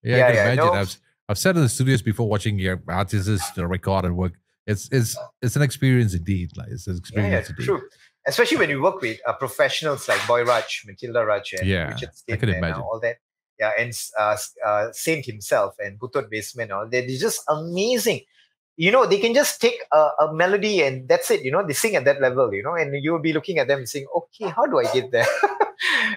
I can imagine. I've sat in the studios before watching your artists record and work. It's an experience indeed. It's an experience indeed. True. Especially when you work with professionals like Boy Raj, Matilda Raj, and Richard Stin, I can imagine. All that. Yeah, and Saint himself and Butot Basement, all that. They're just amazing. They can just take a melody and that's it. They sing at that level, and you'll be looking at them and saying, okay, how do I get there?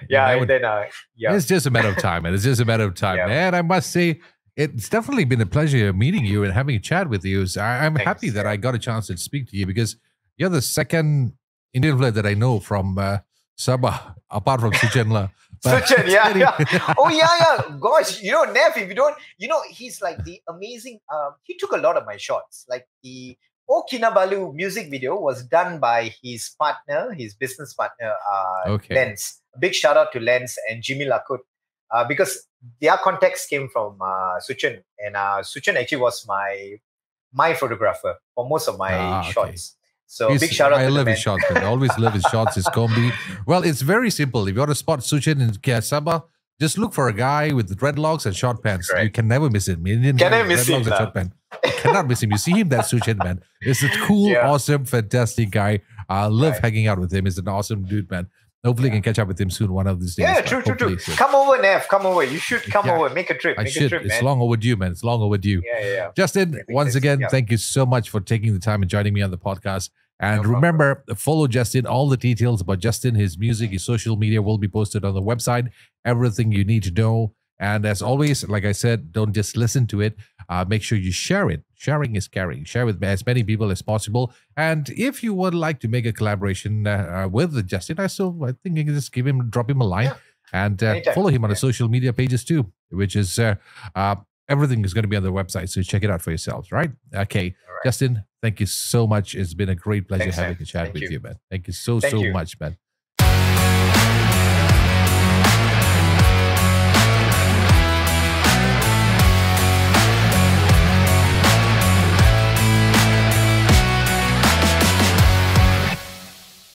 It's just a matter of time, man. It's just a matter of time. And I must say, it's definitely been a pleasure meeting you and having a chat with you. So I'm happy that I got a chance to speak to you, because you're the second Indian flag that I know from Sabah, apart from Suchan. Suchan, yeah. Oh, yeah. Gosh, Nev, if you don't, he's like the amazing, he took a lot of my shots. Like the Kinabalu music video was done by his partner, his business partner, Lens. A big shout out to Lens and Jimmy Lakut, because their contacts came from Suchan. And Suchan actually was my photographer for most of my shots. So big shout out to love his shots, man. I always love his shots, his comedy. Well, it's very simple. If you want to spot Suchan in Sabah, just look for a guy with dreadlocks and short pants. Correct. You can never miss him. Can I miss him? Short pants. You cannot miss him. You see him, that's Suchan, man. It's a cool, awesome, fantastic guy. I love hanging out with him. He's an awesome dude, man. Hopefully, I can catch up with him soon one of these days. Yeah, true. So. Come over, Nev. Come over. You should come over. Make a trip. I should. It's long overdue, man. It's long overdue. Yeah. Justin, once again, thank you so much for taking the time and joining me on the podcast. And remember, follow Justin. All the details about Justin, his music, his social media will be posted on the website. Everything you need to know. And as always, like I said, don't just listen to it. Make sure you share it. Sharing is caring. Share with as many people as possible. And if you would like to make a collaboration with Justin, I think you can just drop him a line and follow him on the social media pages too, which is everything is going to be on the website. So check it out for yourselves, right? Okay. Justin, thank you so much. It's been a great pleasure having a chat with you, man. Thank you so much, man.